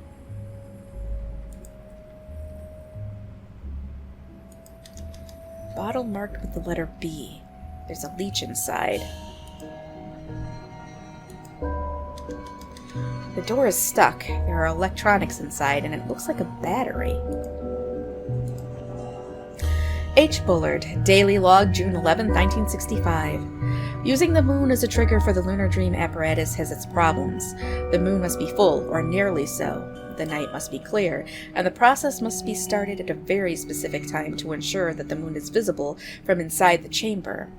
Bottle marked with the letter B. There's a leech inside. The door is stuck. There are electronics inside, and it looks like a battery. H. Bullard, Daily Log, June 11, 1965. Using the moon as a trigger for the lunar dream apparatus has its problems. The moon must be full, or nearly so. The night must be clear, and the process must be started at a very specific time to ensure that the moon is visible from inside the chamber.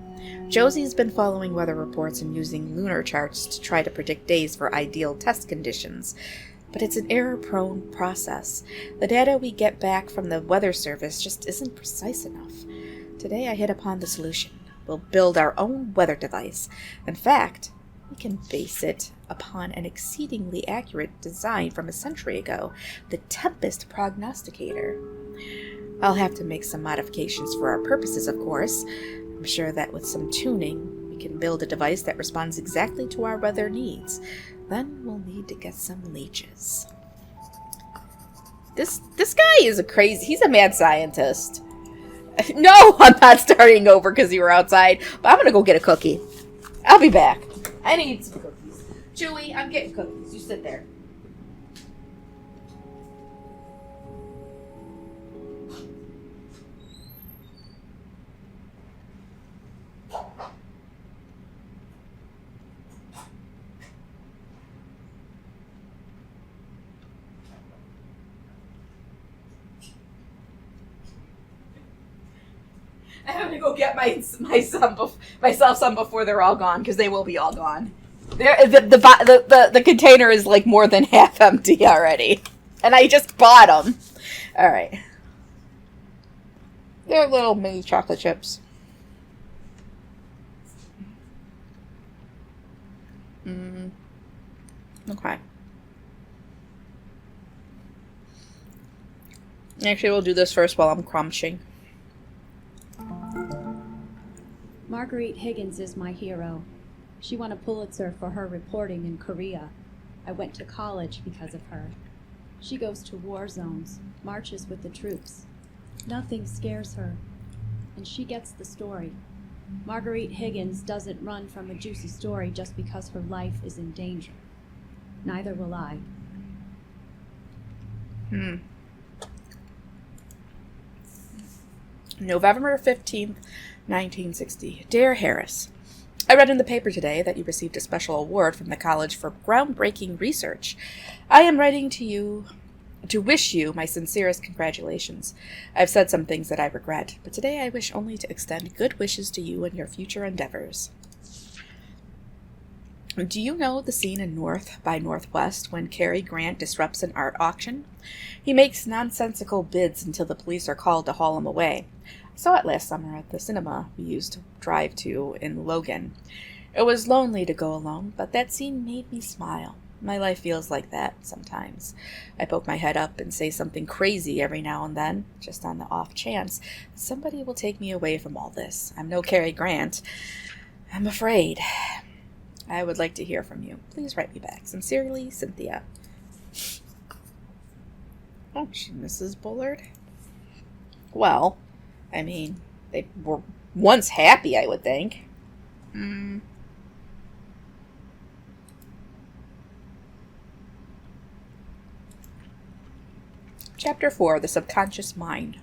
Josie's been following weather reports and using lunar charts to try to predict days for ideal test conditions. But it's an error-prone process. The data we get back from the weather service just isn't precise enough. Today I hit upon the solution. We'll build our own weather device. In fact, we can base it upon an exceedingly accurate design from a century ago, the Tempest prognosticator. I'll have to make some modifications for our purposes, of course. I'm sure that with some tuning, we can build a device that responds exactly to our weather needs. Then we'll need to get some leeches. This guy is he's a mad scientist. No, I'm not starting over because you were outside, but I'm gonna go get a cookie. I'll be back. I need some cookies. Chewy, I'm getting cookies. You sit there. I'm gonna go get myself some before they're all gone, because they will be all gone. The container is like more than half empty already, and I just bought them. All right, they're little mini chocolate chips. Okay. Actually, we'll do this first while I'm crunching. Marguerite Higgins is my hero. She won a Pulitzer for her reporting in Korea. I went to college because of her. She goes to war zones, marches with the troops. Nothing scares her, and she gets the story. Marguerite Higgins doesn't run from a juicy story just because her life is in danger. Neither will I. November 15th, 1960. Dear Harris, I read in the paper today that you received a special award from the college for groundbreaking research. I am writing to you to wish you my sincerest congratulations. I've said some things that I regret, but today I wish only to extend good wishes to you and your future endeavors. Do you know the scene in North by Northwest when Cary Grant disrupts an art auction? He makes nonsensical bids until the police are called to haul him away. I saw it last summer at the cinema we used to drive to in Logan. It was lonely to go alone, but that scene made me smile. My life feels like that sometimes. I poke my head up and say something crazy every now and then, just on the off chance somebody will take me away from all this. I'm no Cary Grant. I'm afraid. I would like to hear from you. Please write me back. Sincerely, Cynthia. Oh, Mrs. Bullard? Well, I mean, they were once happy, I would think. Chapter 4, The Subconscious Mind.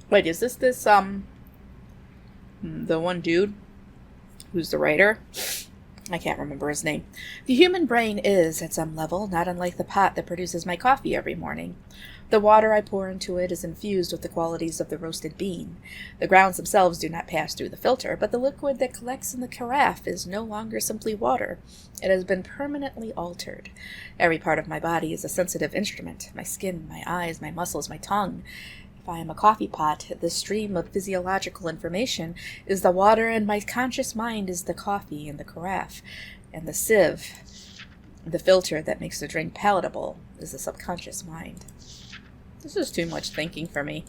Wait, is this the one dude who's the writer? I can't remember his name. The human brain is, at some level, not unlike the pot that produces my coffee every morning. The water I pour into it is infused with the qualities of the roasted bean. The grounds themselves do not pass through the filter, but the liquid that collects in the carafe is no longer simply water. It has been permanently altered. Every part of my body is a sensitive instrument. My skin, my eyes, my muscles, my tongue. If I am a coffee pot, the stream of physiological information is the water, and my conscious mind is the coffee in the carafe. And the sieve, the filter that makes the drink palatable, is the subconscious mind. This is too much thinking for me.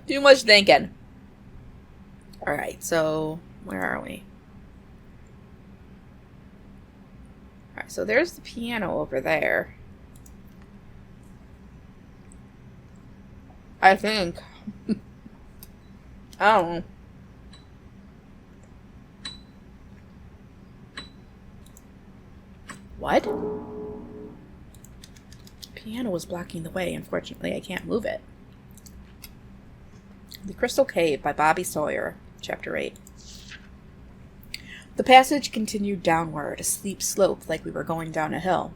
Too much thinking. Alright, so where are we? Alright, so there's the piano over there. I think. I don't know. What? Piano was blocking the way. Unfortunately, I can't move it. The Crystal Cave by Bobby Sawyer, Chapter 8. The passage continued downward, a steep slope like we were going down a hill.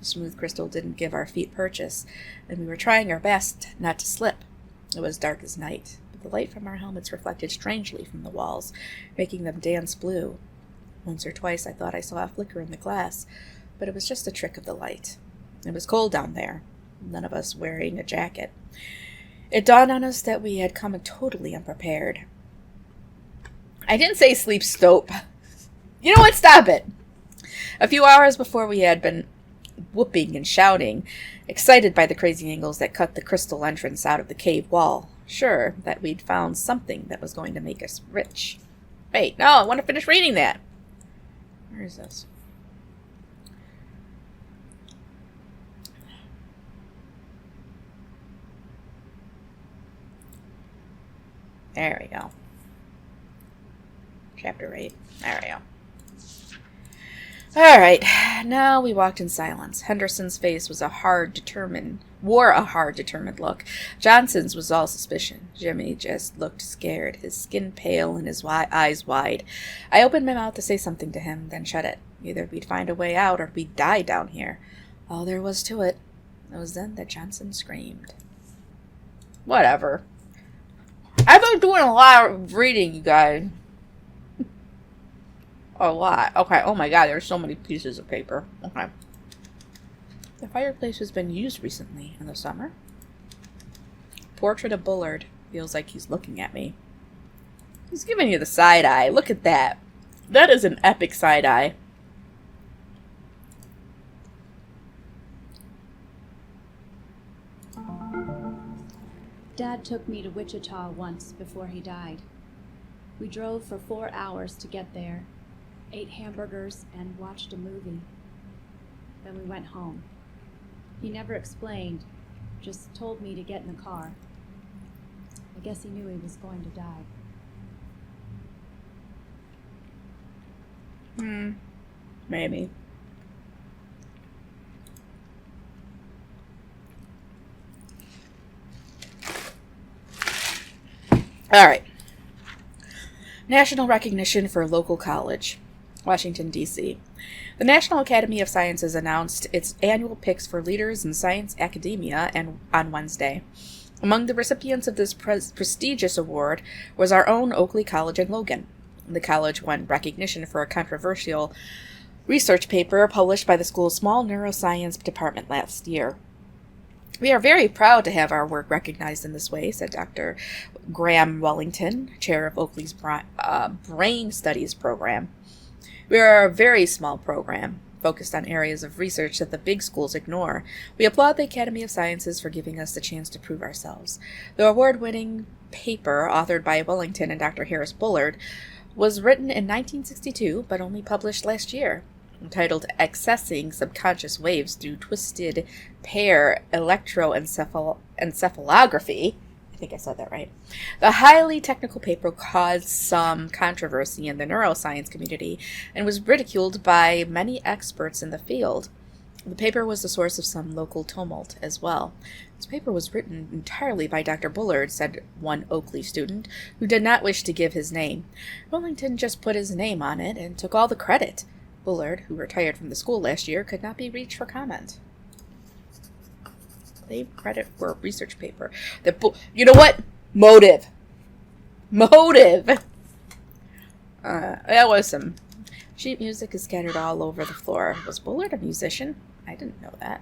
The smooth crystal didn't give our feet purchase, and we were trying our best not to slip. It was dark as night, but the light from our helmets reflected strangely from the walls, making them dance blue. Once or twice I thought I saw a flicker in the glass, but it was just a trick of the light. It was cold down there, none of us wearing a jacket. It dawned on us that we had come totally unprepared. I didn't say sleep stope. You know what? Stop it. A few hours before we had been whooping and shouting, excited by the crazy angles that cut the crystal entrance out of the cave wall, sure that we'd found something that was going to make us rich. Wait, no, I want to finish reading that. Where is this? There we go. Chapter 8. There we go. All right, now we walked in silence. Henderson's face wore a hard, determined look. Johnson's was all suspicion. Jimmy just looked scared, his skin pale and his eyes wide. I opened my mouth to say something to him, then shut it. Either we'd find a way out or we'd die down here. All there was to it. It was then that Johnson screamed. Whatever. I've been doing a lot of reading, you guys. A lot. Okay, oh my god, there's so many pieces of paper. Okay. The fireplace has been used recently in the summer. Portrait of Bullard. Feels like he's looking at me. He's giving you the side eye. Look at that. That is an epic side eye. Dad took me to Wichita once before he died. We drove for 4 hours to get there, ate hamburgers, and watched a movie. Then we went home. He never explained, just told me to get in the car. I guess he knew he was going to die. Maybe. All right. National recognition for local college, Washington, D.C. The National Academy of Sciences announced its annual picks for leaders in science academia on Wednesday. Among the recipients of this prestigious award was our own Oakley College in Logan. The college won recognition for a controversial research paper published by the school's small neuroscience department last year. We are very proud to have our work recognized in this way, said Dr. Graham Wellington, chair of Oakley's Brain Studies program. We are a very small program, focused on areas of research that the big schools ignore. We applaud the Academy of Sciences for giving us the chance to prove ourselves. The award-winning paper, authored by Wellington and Dr. Harris Bullard, was written in 1962, but only published last year. Entitled Accessing Subconscious Waves Through Twisted Pair Electroencephalography, I think I said that right. The highly technical paper caused some controversy in the neuroscience community and was ridiculed by many experts in the field. The paper was the source of some local tumult as well. This paper was written entirely by Dr. Bullard, said one Oakley student, who did not wish to give his name. Wellington just put his name on it and took all the credit. Bullard, who retired from the school last year, could not be reached for comment. Claim credit for a research paper. You know what? Motive. That was some sheet music is scattered all over the floor. Was Bullard a musician? I didn't know that.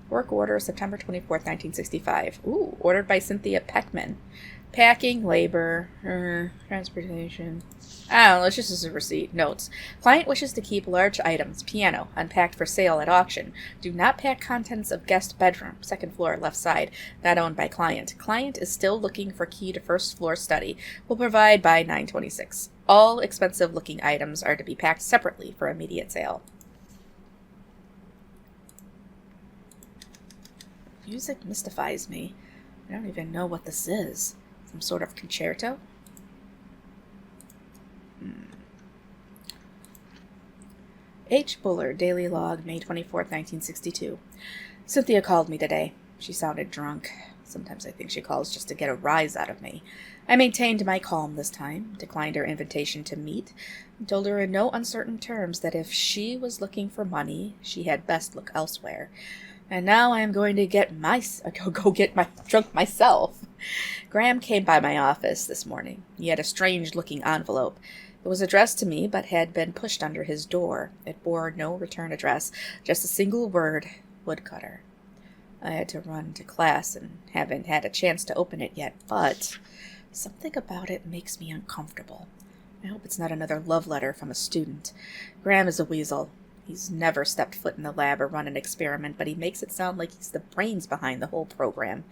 Work order, September 24th, 1965. Ooh, ordered by Cynthia Peckman. Packing, labor, transportation. I don't know, it's just as a receipt. Notes. Client wishes to keep large items, piano, unpacked for sale at auction. Do not pack contents of guest bedroom, second floor, left side, not owned by client. Client is still looking for key to first floor study. Will provide by 9/26. All expensive looking items are to be packed separately for immediate sale. Music mystifies me. I don't even know what this is. Some sort of concerto? H. Bullard, Daily Log, May 24th, 1962. Cynthia called me today. She sounded drunk. Sometimes I think she calls just to get a rise out of me. I maintained my calm this time, declined her invitation to meet, and told her in no uncertain terms that if she was looking for money, she had best look elsewhere. And now I am going to get drunk myself. Graham came by my office this morning. He had a strange-looking envelope. It was addressed to me, but had been pushed under his door. It bore no return address, just a single word, woodcutter. I had to run to class and haven't had a chance to open it yet, but something about it makes me uncomfortable. I hope it's not another love letter from a student. Graham is a weasel. He's never stepped foot in the lab or run an experiment, but he makes it sound like he's the brains behind the whole program.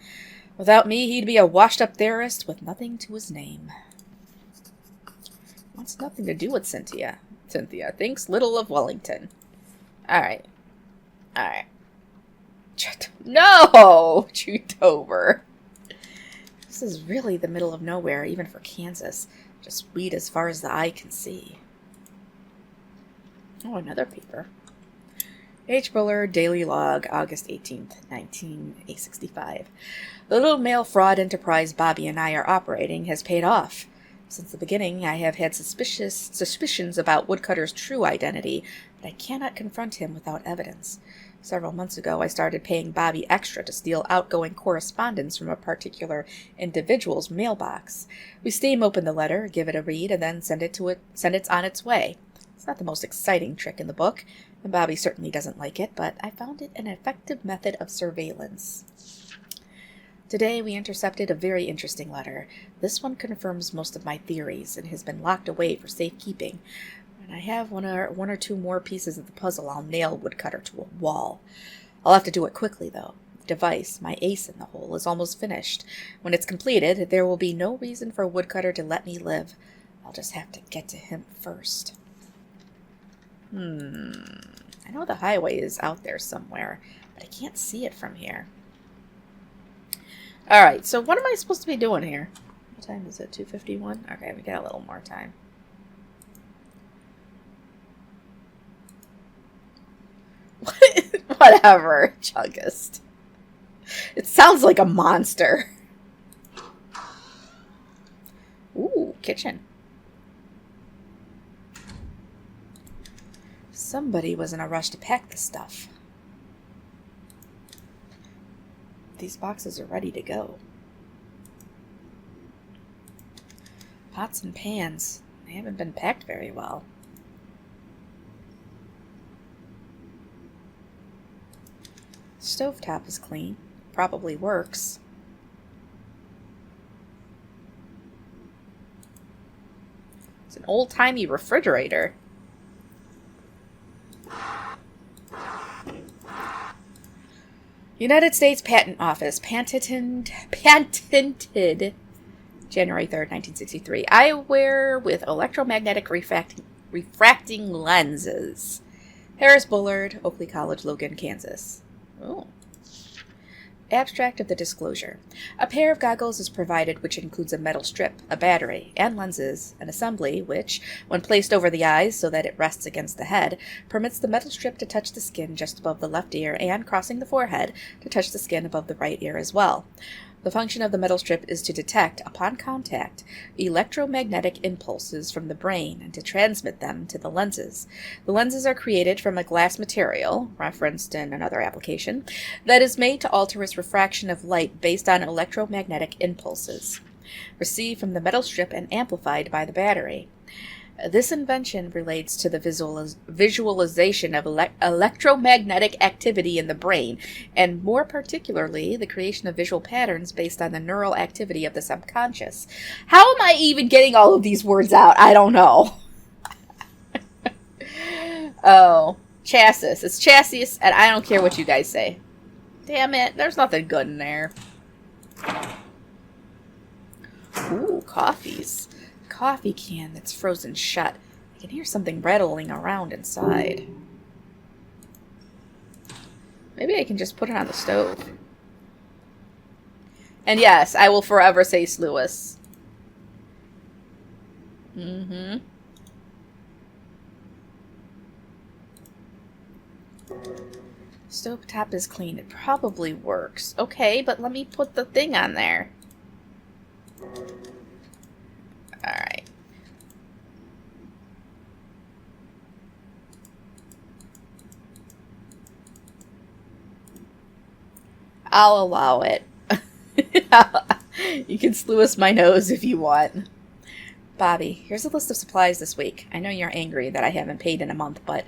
Without me, he'd be a washed-up theorist with nothing to his name. Wants nothing to do with Cynthia. Cynthia thinks little of Wellington. All right. No! Chudah. This is really the middle of nowhere, even for Kansas. Just weed as far as the eye can see. Oh, another paper. H. Bullard, Daily Log, August 18th, 1965. The little mail fraud enterprise Bobby and I are operating has paid off. Since the beginning, I have had suspicions about Woodcutter's true identity, but I cannot confront him without evidence. Several months ago, I started paying Bobby extra to steal outgoing correspondence from a particular individual's mailbox. We steam open the letter, give it a read, and then send it on its way. It's not the most exciting trick in the book, and Bobby certainly doesn't like it, but I found it an effective method of surveillance. Today we intercepted a very interesting letter. This one confirms most of my theories and has been locked away for safekeeping. When I have one or two more pieces of the puzzle, I'll nail Woodcutter to a wall. I'll have to do it quickly, though. The device, my ace in the hole, is almost finished. When it's completed, there will be no reason for Woodcutter to let me live. I'll just have to get to him first. I know the highway is out there somewhere, but I can't see it from here. Alright, so what am I supposed to be doing here? What time is it? 2:51? Okay, we got a little more time. Whatever, Chuggist. It sounds like a monster. Ooh, kitchen. Somebody was in a rush to pack the stuff. These boxes are ready to go. Pots and pans. They haven't been packed very well. Stovetop is clean. Probably works. It's an old-timey refrigerator. United States Patent Office. Patented January 3rd, 1963. Eyewear with electromagnetic refracting lenses. Harris Bullard, Oakley College, Logan, Kansas. Oh. Abstract of the disclosure. A pair of goggles is provided which includes a metal strip, a battery, and lenses, an assembly which, when placed over the eyes so that it rests against the head, permits the metal strip to touch the skin just above the left ear and, crossing the forehead, to touch the skin above the right ear as well. The function of the metal strip is to detect, upon contact, electromagnetic impulses from the brain and to transmit them to the lenses. The lenses are created from a glass material, referenced in another application, that is made to alter its refraction of light based on electromagnetic impulses, received from the metal strip and amplified by the battery. This invention relates to the visualization of electromagnetic activity in the brain, and more particularly, the creation of visual patterns based on the neural activity of the subconscious. How am I even getting all of these words out? I don't know. Oh, chassis. It's chassis, and I don't care what you guys say. Damn it, there's nothing good in there. Ooh, coffees. Coffee can that's frozen shut. I can hear something rattling around inside. Maybe I can just put it on the stove. And yes, I will forever say Lewis. Mm-hmm. Stovetop is clean. It probably works. Okay, but let me put the thing on there. Alright. I'll allow it. You can Lewis my nose if you want. Bobby, here's a list of supplies this week. I know you're angry that I haven't paid in a month, but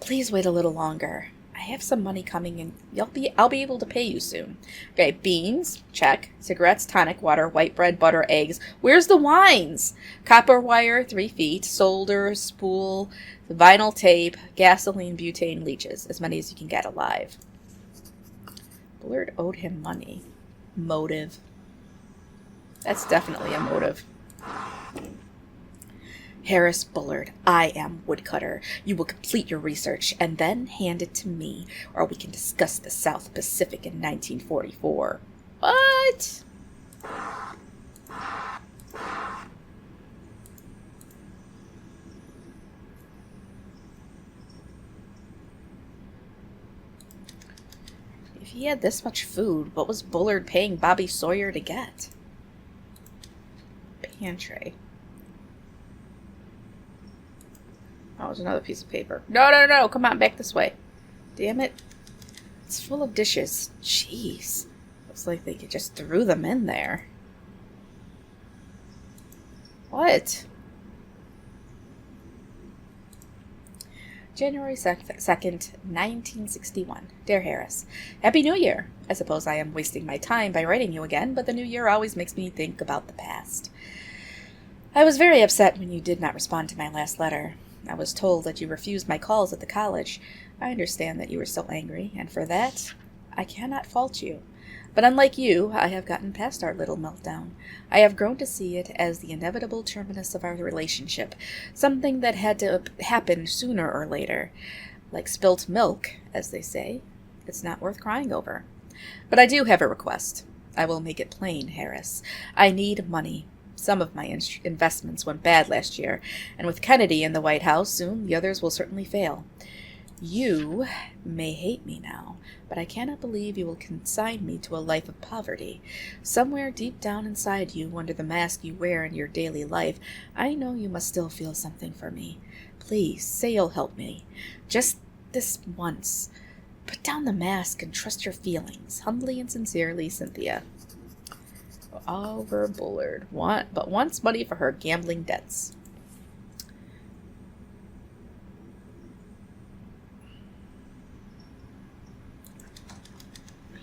please wait a little longer. I have some money coming in. I'll be able to pay you soon. Okay, beans, check. Cigarettes, tonic water, white bread, butter, eggs. Where's the wines? Copper wire, 3 feet, solder, spool, vinyl tape, gasoline, butane, leeches. As many as you can get alive. Bullard owed him money. Motive. That's definitely a motive. Harris Bullard, I am woodcutter. You will complete your research and then hand it to me, or we can discuss the South Pacific in 1944. What? If he had this much food, what was Bullard paying Bobby Sawyer to get? Pantry. Oh, there's another piece of paper. No, come on, back this way. Damn it. It's full of dishes. Jeez. Looks like they just threw them in there. What? January 2nd, 1961. Dear Harris, Happy New Year! I suppose I am wasting my time by writing you again, but the new year always makes me think about the past. I was very upset when you did not respond to my last letter. I was told that you refused my calls at the college. I understand that you were still angry, and for that, I cannot fault you. But unlike you, I have gotten past our little meltdown. I have grown to see it as the inevitable terminus of our relationship, something that had to happen sooner or later. Like spilt milk, as they say. It's not worth crying over. But I do have a request. I will make it plain, Harris. I need money. Some of my investments went bad last year, and with Kennedy in the White House soon, the others will certainly fail. You may hate me now, but I cannot believe you will consign me to a life of poverty. Somewhere deep down inside you, under the mask you wear in your daily life, I know you must still feel something for me. Please, say you'll help me. Just this once. Put down the mask and trust your feelings. Humbly and sincerely, Cynthia. Oliver Bullard. But wants money for her gambling debts.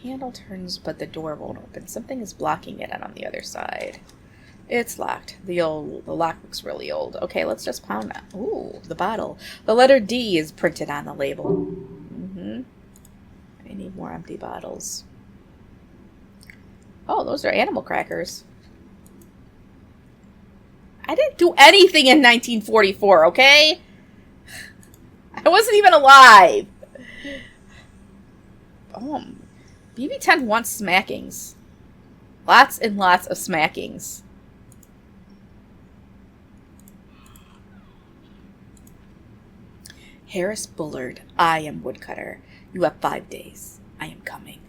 Handle turns, but the door won't open. Something is blocking it on the other side. It's locked. The lock looks really old. Okay, let's just pound that. Ooh, the bottle. The letter D is printed on the label. I need more empty bottles. Oh, those are animal crackers. I didn't do anything in 1944, okay? I wasn't even alive. BB-10 wants smackings. Lots and lots of smackings. Harris Bullard, I am Woodcutter. You have 5 days. I am coming.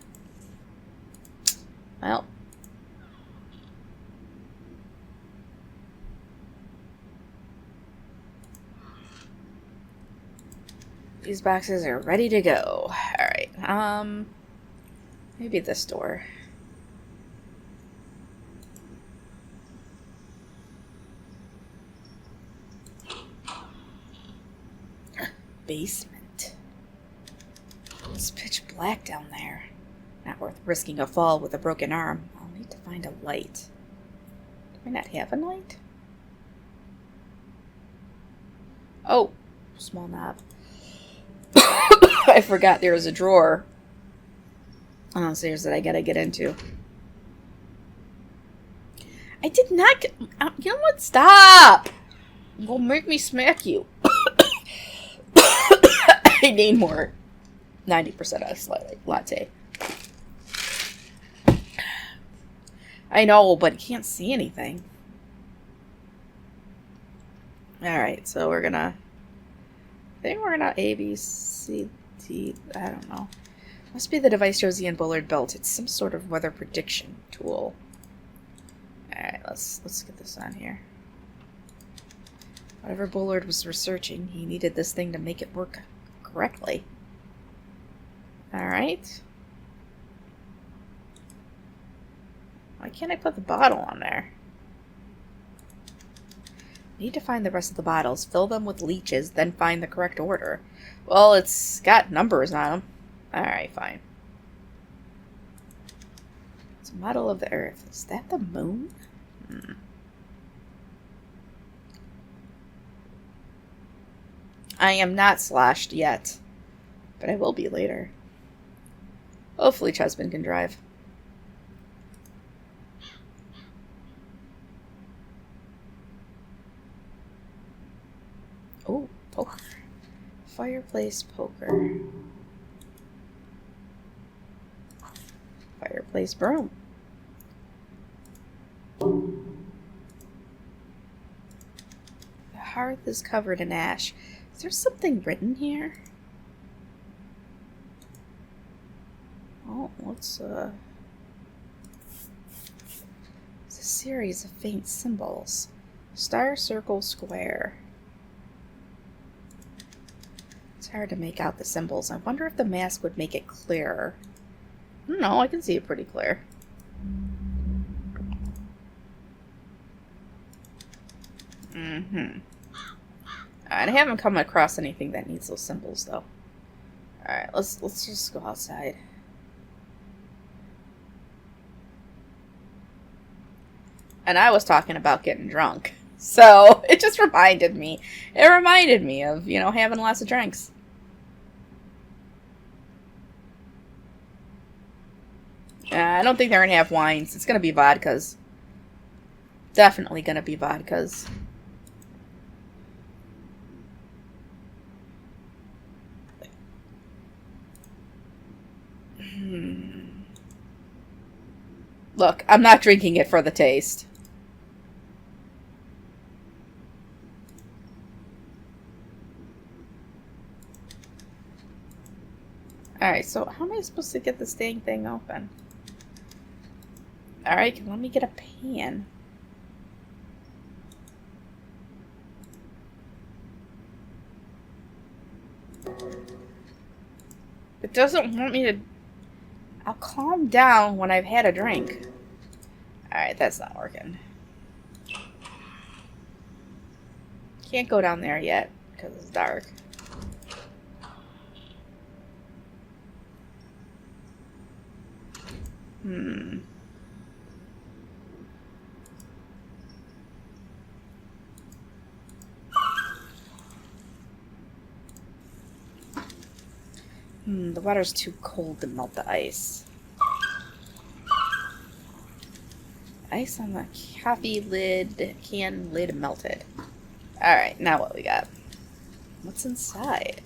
Well. These boxes are ready to go. Alright, maybe this door. Basement. It's pitch black down there. Not worth risking a fall with a broken arm. I'll need to find a light. Do I not have a light? Oh, small knob. I forgot there was a drawer downstairs that I gotta get into. I did not get... You know what? Stop! You'll make me smack you. I need more. 90% ice latte. I know, but I can't see anything. Alright, so we're gonna... I think we're gonna A, B, C, D... I don't know. Must be the device Josie and Bullard built. It's some sort of weather prediction tool. Alright, let's get this on here. Whatever Bullard was researching, he needed this thing to make it work correctly. Alright. Why can't I put the bottle on there? Need to find the rest of the bottles, fill them with leeches, then find the correct order. Well, it's got numbers on them. Alright, fine. It's a model of the Earth. Is that the moon? I am not sloshed yet, but I will be later. Hopefully Chesman can drive. Oh, poker. Fireplace poker. Fireplace broom. The hearth is covered in ash. Is there something written here? Oh, what's it's a series of faint symbols. Star, circle, square. It's hard to make out the symbols. I wonder if the mask would make it clearer. I don't know, I can see it pretty clear. I haven't come across anything that needs those symbols, though. Alright, let's just go outside. And I was talking about getting drunk. So, it just reminded me. It reminded me of, having lots of drinks. I don't think they're going to have wines. It's going to be vodkas. Definitely going to be vodkas. Look, I'm not drinking it for the taste. Alright, so how am I supposed to get this dang thing open? Alright, let me get a pan. It doesn't want me to... I'll calm down when I've had a drink. Alright, that's not working. Can't go down there yet, because it's dark. The water's too cold to melt the ice. Ice on the coffee lid, can lid melted. Alright, now what we got? What's inside?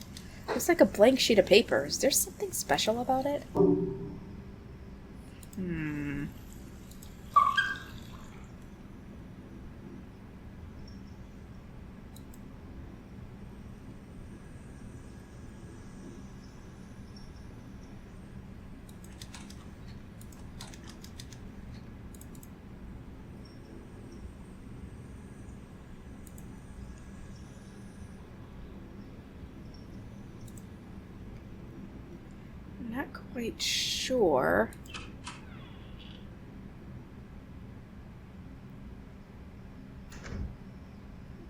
Looks like a blank sheet of paper. Is there something special about it? Not quite sure.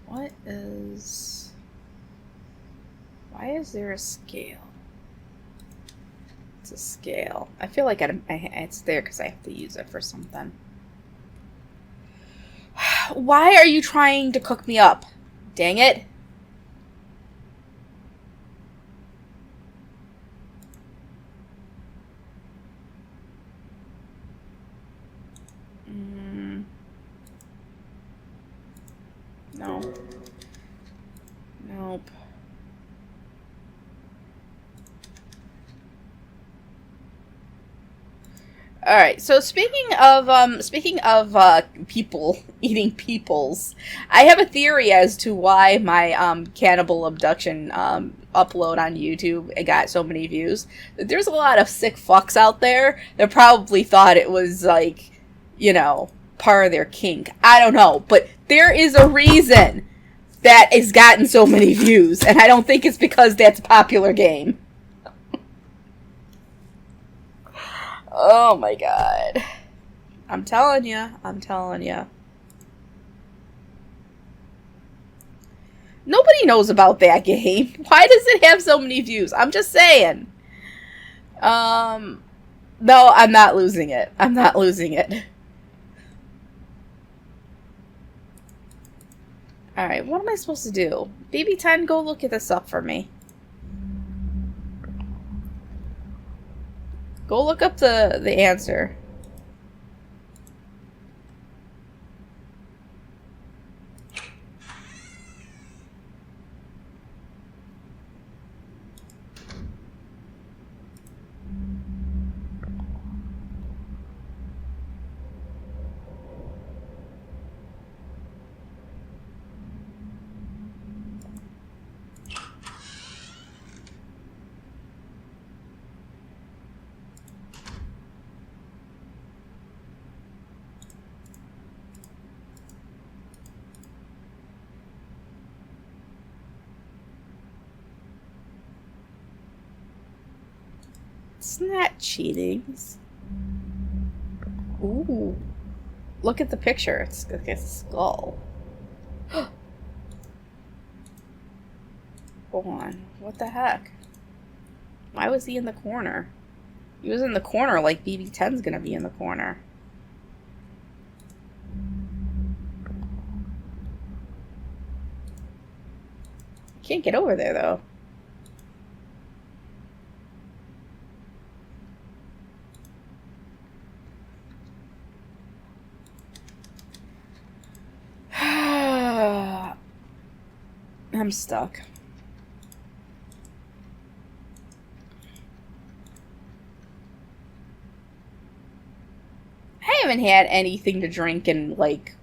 What is... Why is there a scale? It's a scale. I feel like it's there because I have to use it for something. Why are you trying to cook me up? Dang it. No. Nope. All right. So speaking of people eating peoples, I have a theory as to why my cannibal abduction upload on YouTube it got so many views. There's a lot of sick fucks out there that probably thought it was like, you know, part of their kink. I don't know, but there is a reason that it's gotten so many views, and I don't think it's because that's a popular game. Oh my god. I'm telling you. Nobody knows about that game. Why does it have so many views? I'm just saying. No, I'm not losing it. Alright, what am I supposed to do? BB10, go look at this up for me. Go look up the answer. It's not cheating. Ooh. Look at the picture. It's like a skull. Hold on. What the heck? Why was he in the corner? He was in the corner like BB10's gonna be in the corner. Can't get over there though. I'm stuck. haven't had anything to drink in like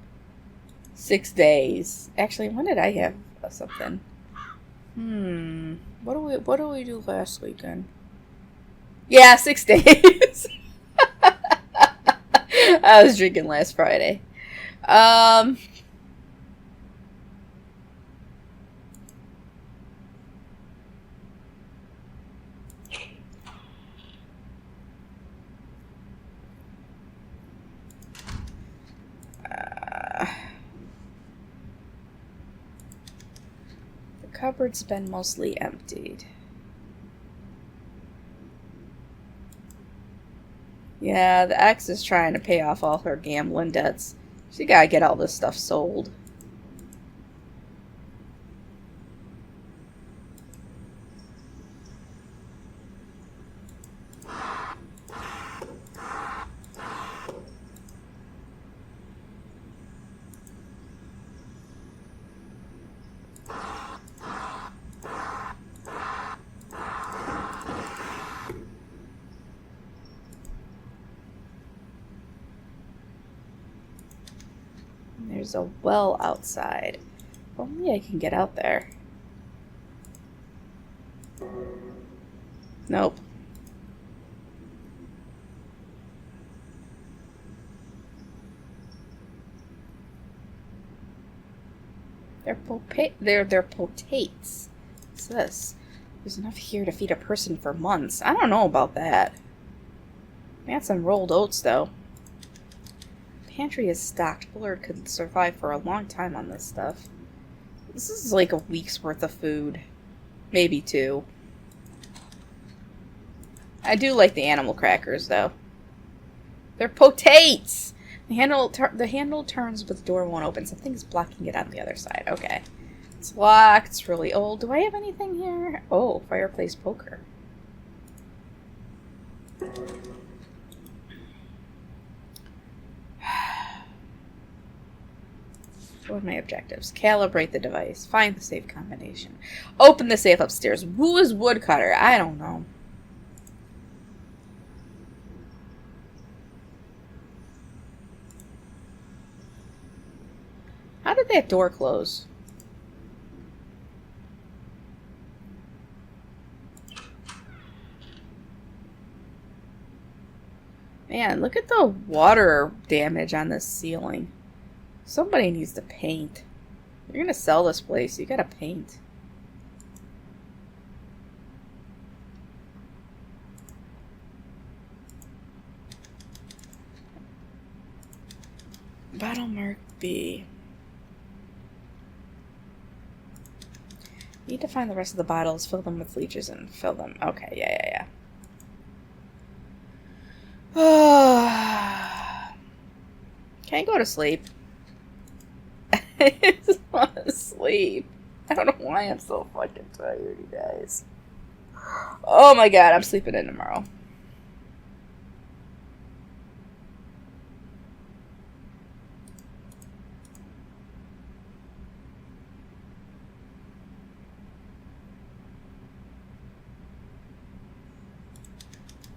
6 days. Actually, when did I have something? What do we do last weekend? Yeah, 6 days. I was drinking last Friday. The cupboard's been mostly emptied. Yeah, the ex is trying to pay off all her gambling debts. She gotta get all this stuff sold. There's a well outside. If only I can get out there. Nope. They're potates. What's this? There's enough here to feed a person for months. I don't know about that. I got some rolled oats though. Pantry is stocked. Bullard could survive for a long time on this stuff. This is like a week's worth of food. Maybe 2. I do like the animal crackers, though. They're potates! The handle turns, but the door won't open. Something's blocking it on the other side. Okay. It's locked. It's really old. Do I have anything here? Oh, fireplace poker. What are my objectives? Calibrate the device. Find the safe combination. Open the safe upstairs. Who is Woodcutter? I don't know. How did that door close? Man, look at the water damage on this ceiling. Somebody needs to paint. You're gonna sell this place. You gotta paint. Bottle mark B. Need to find the rest of the bottles, fill them with leeches, and fill them. Okay, yeah. Can I go to sleep? I just want to sleep. I don't know why I'm so fucking tired, you guys. Oh my god, I'm sleeping in tomorrow.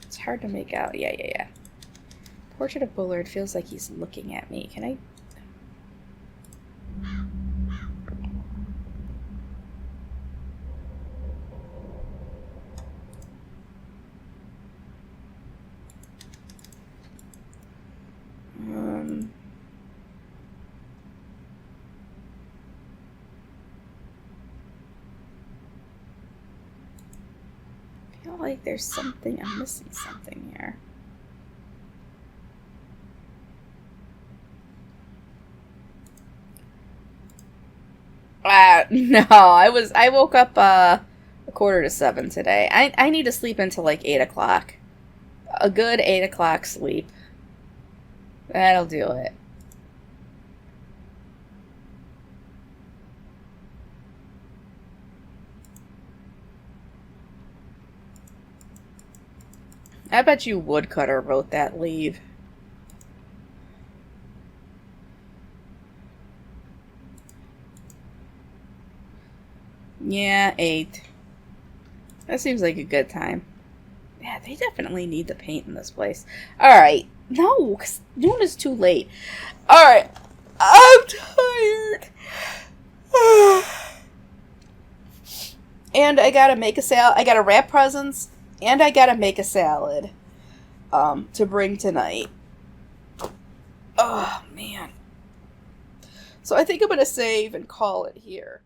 It's hard to make out. Yeah. Portrait of Bullard feels like he's looking at me. Can I... I feel like there's something, I'm missing something here. No, I woke up a 6:45 today. I need to sleep until like 8 o'clock. A good 8 o'clock sleep. That'll do it. I bet you Woodcutter wrote that leave. Yeah, 8. That seems like a good time. Yeah, they definitely need the paint in this place. Alright. No, 'cause noon is too late. Alright. I'm tired. And I gotta make a salad. I gotta wrap presents. And I gotta make a salad. To bring tonight. Oh, man. So I think I'm gonna save and call it here.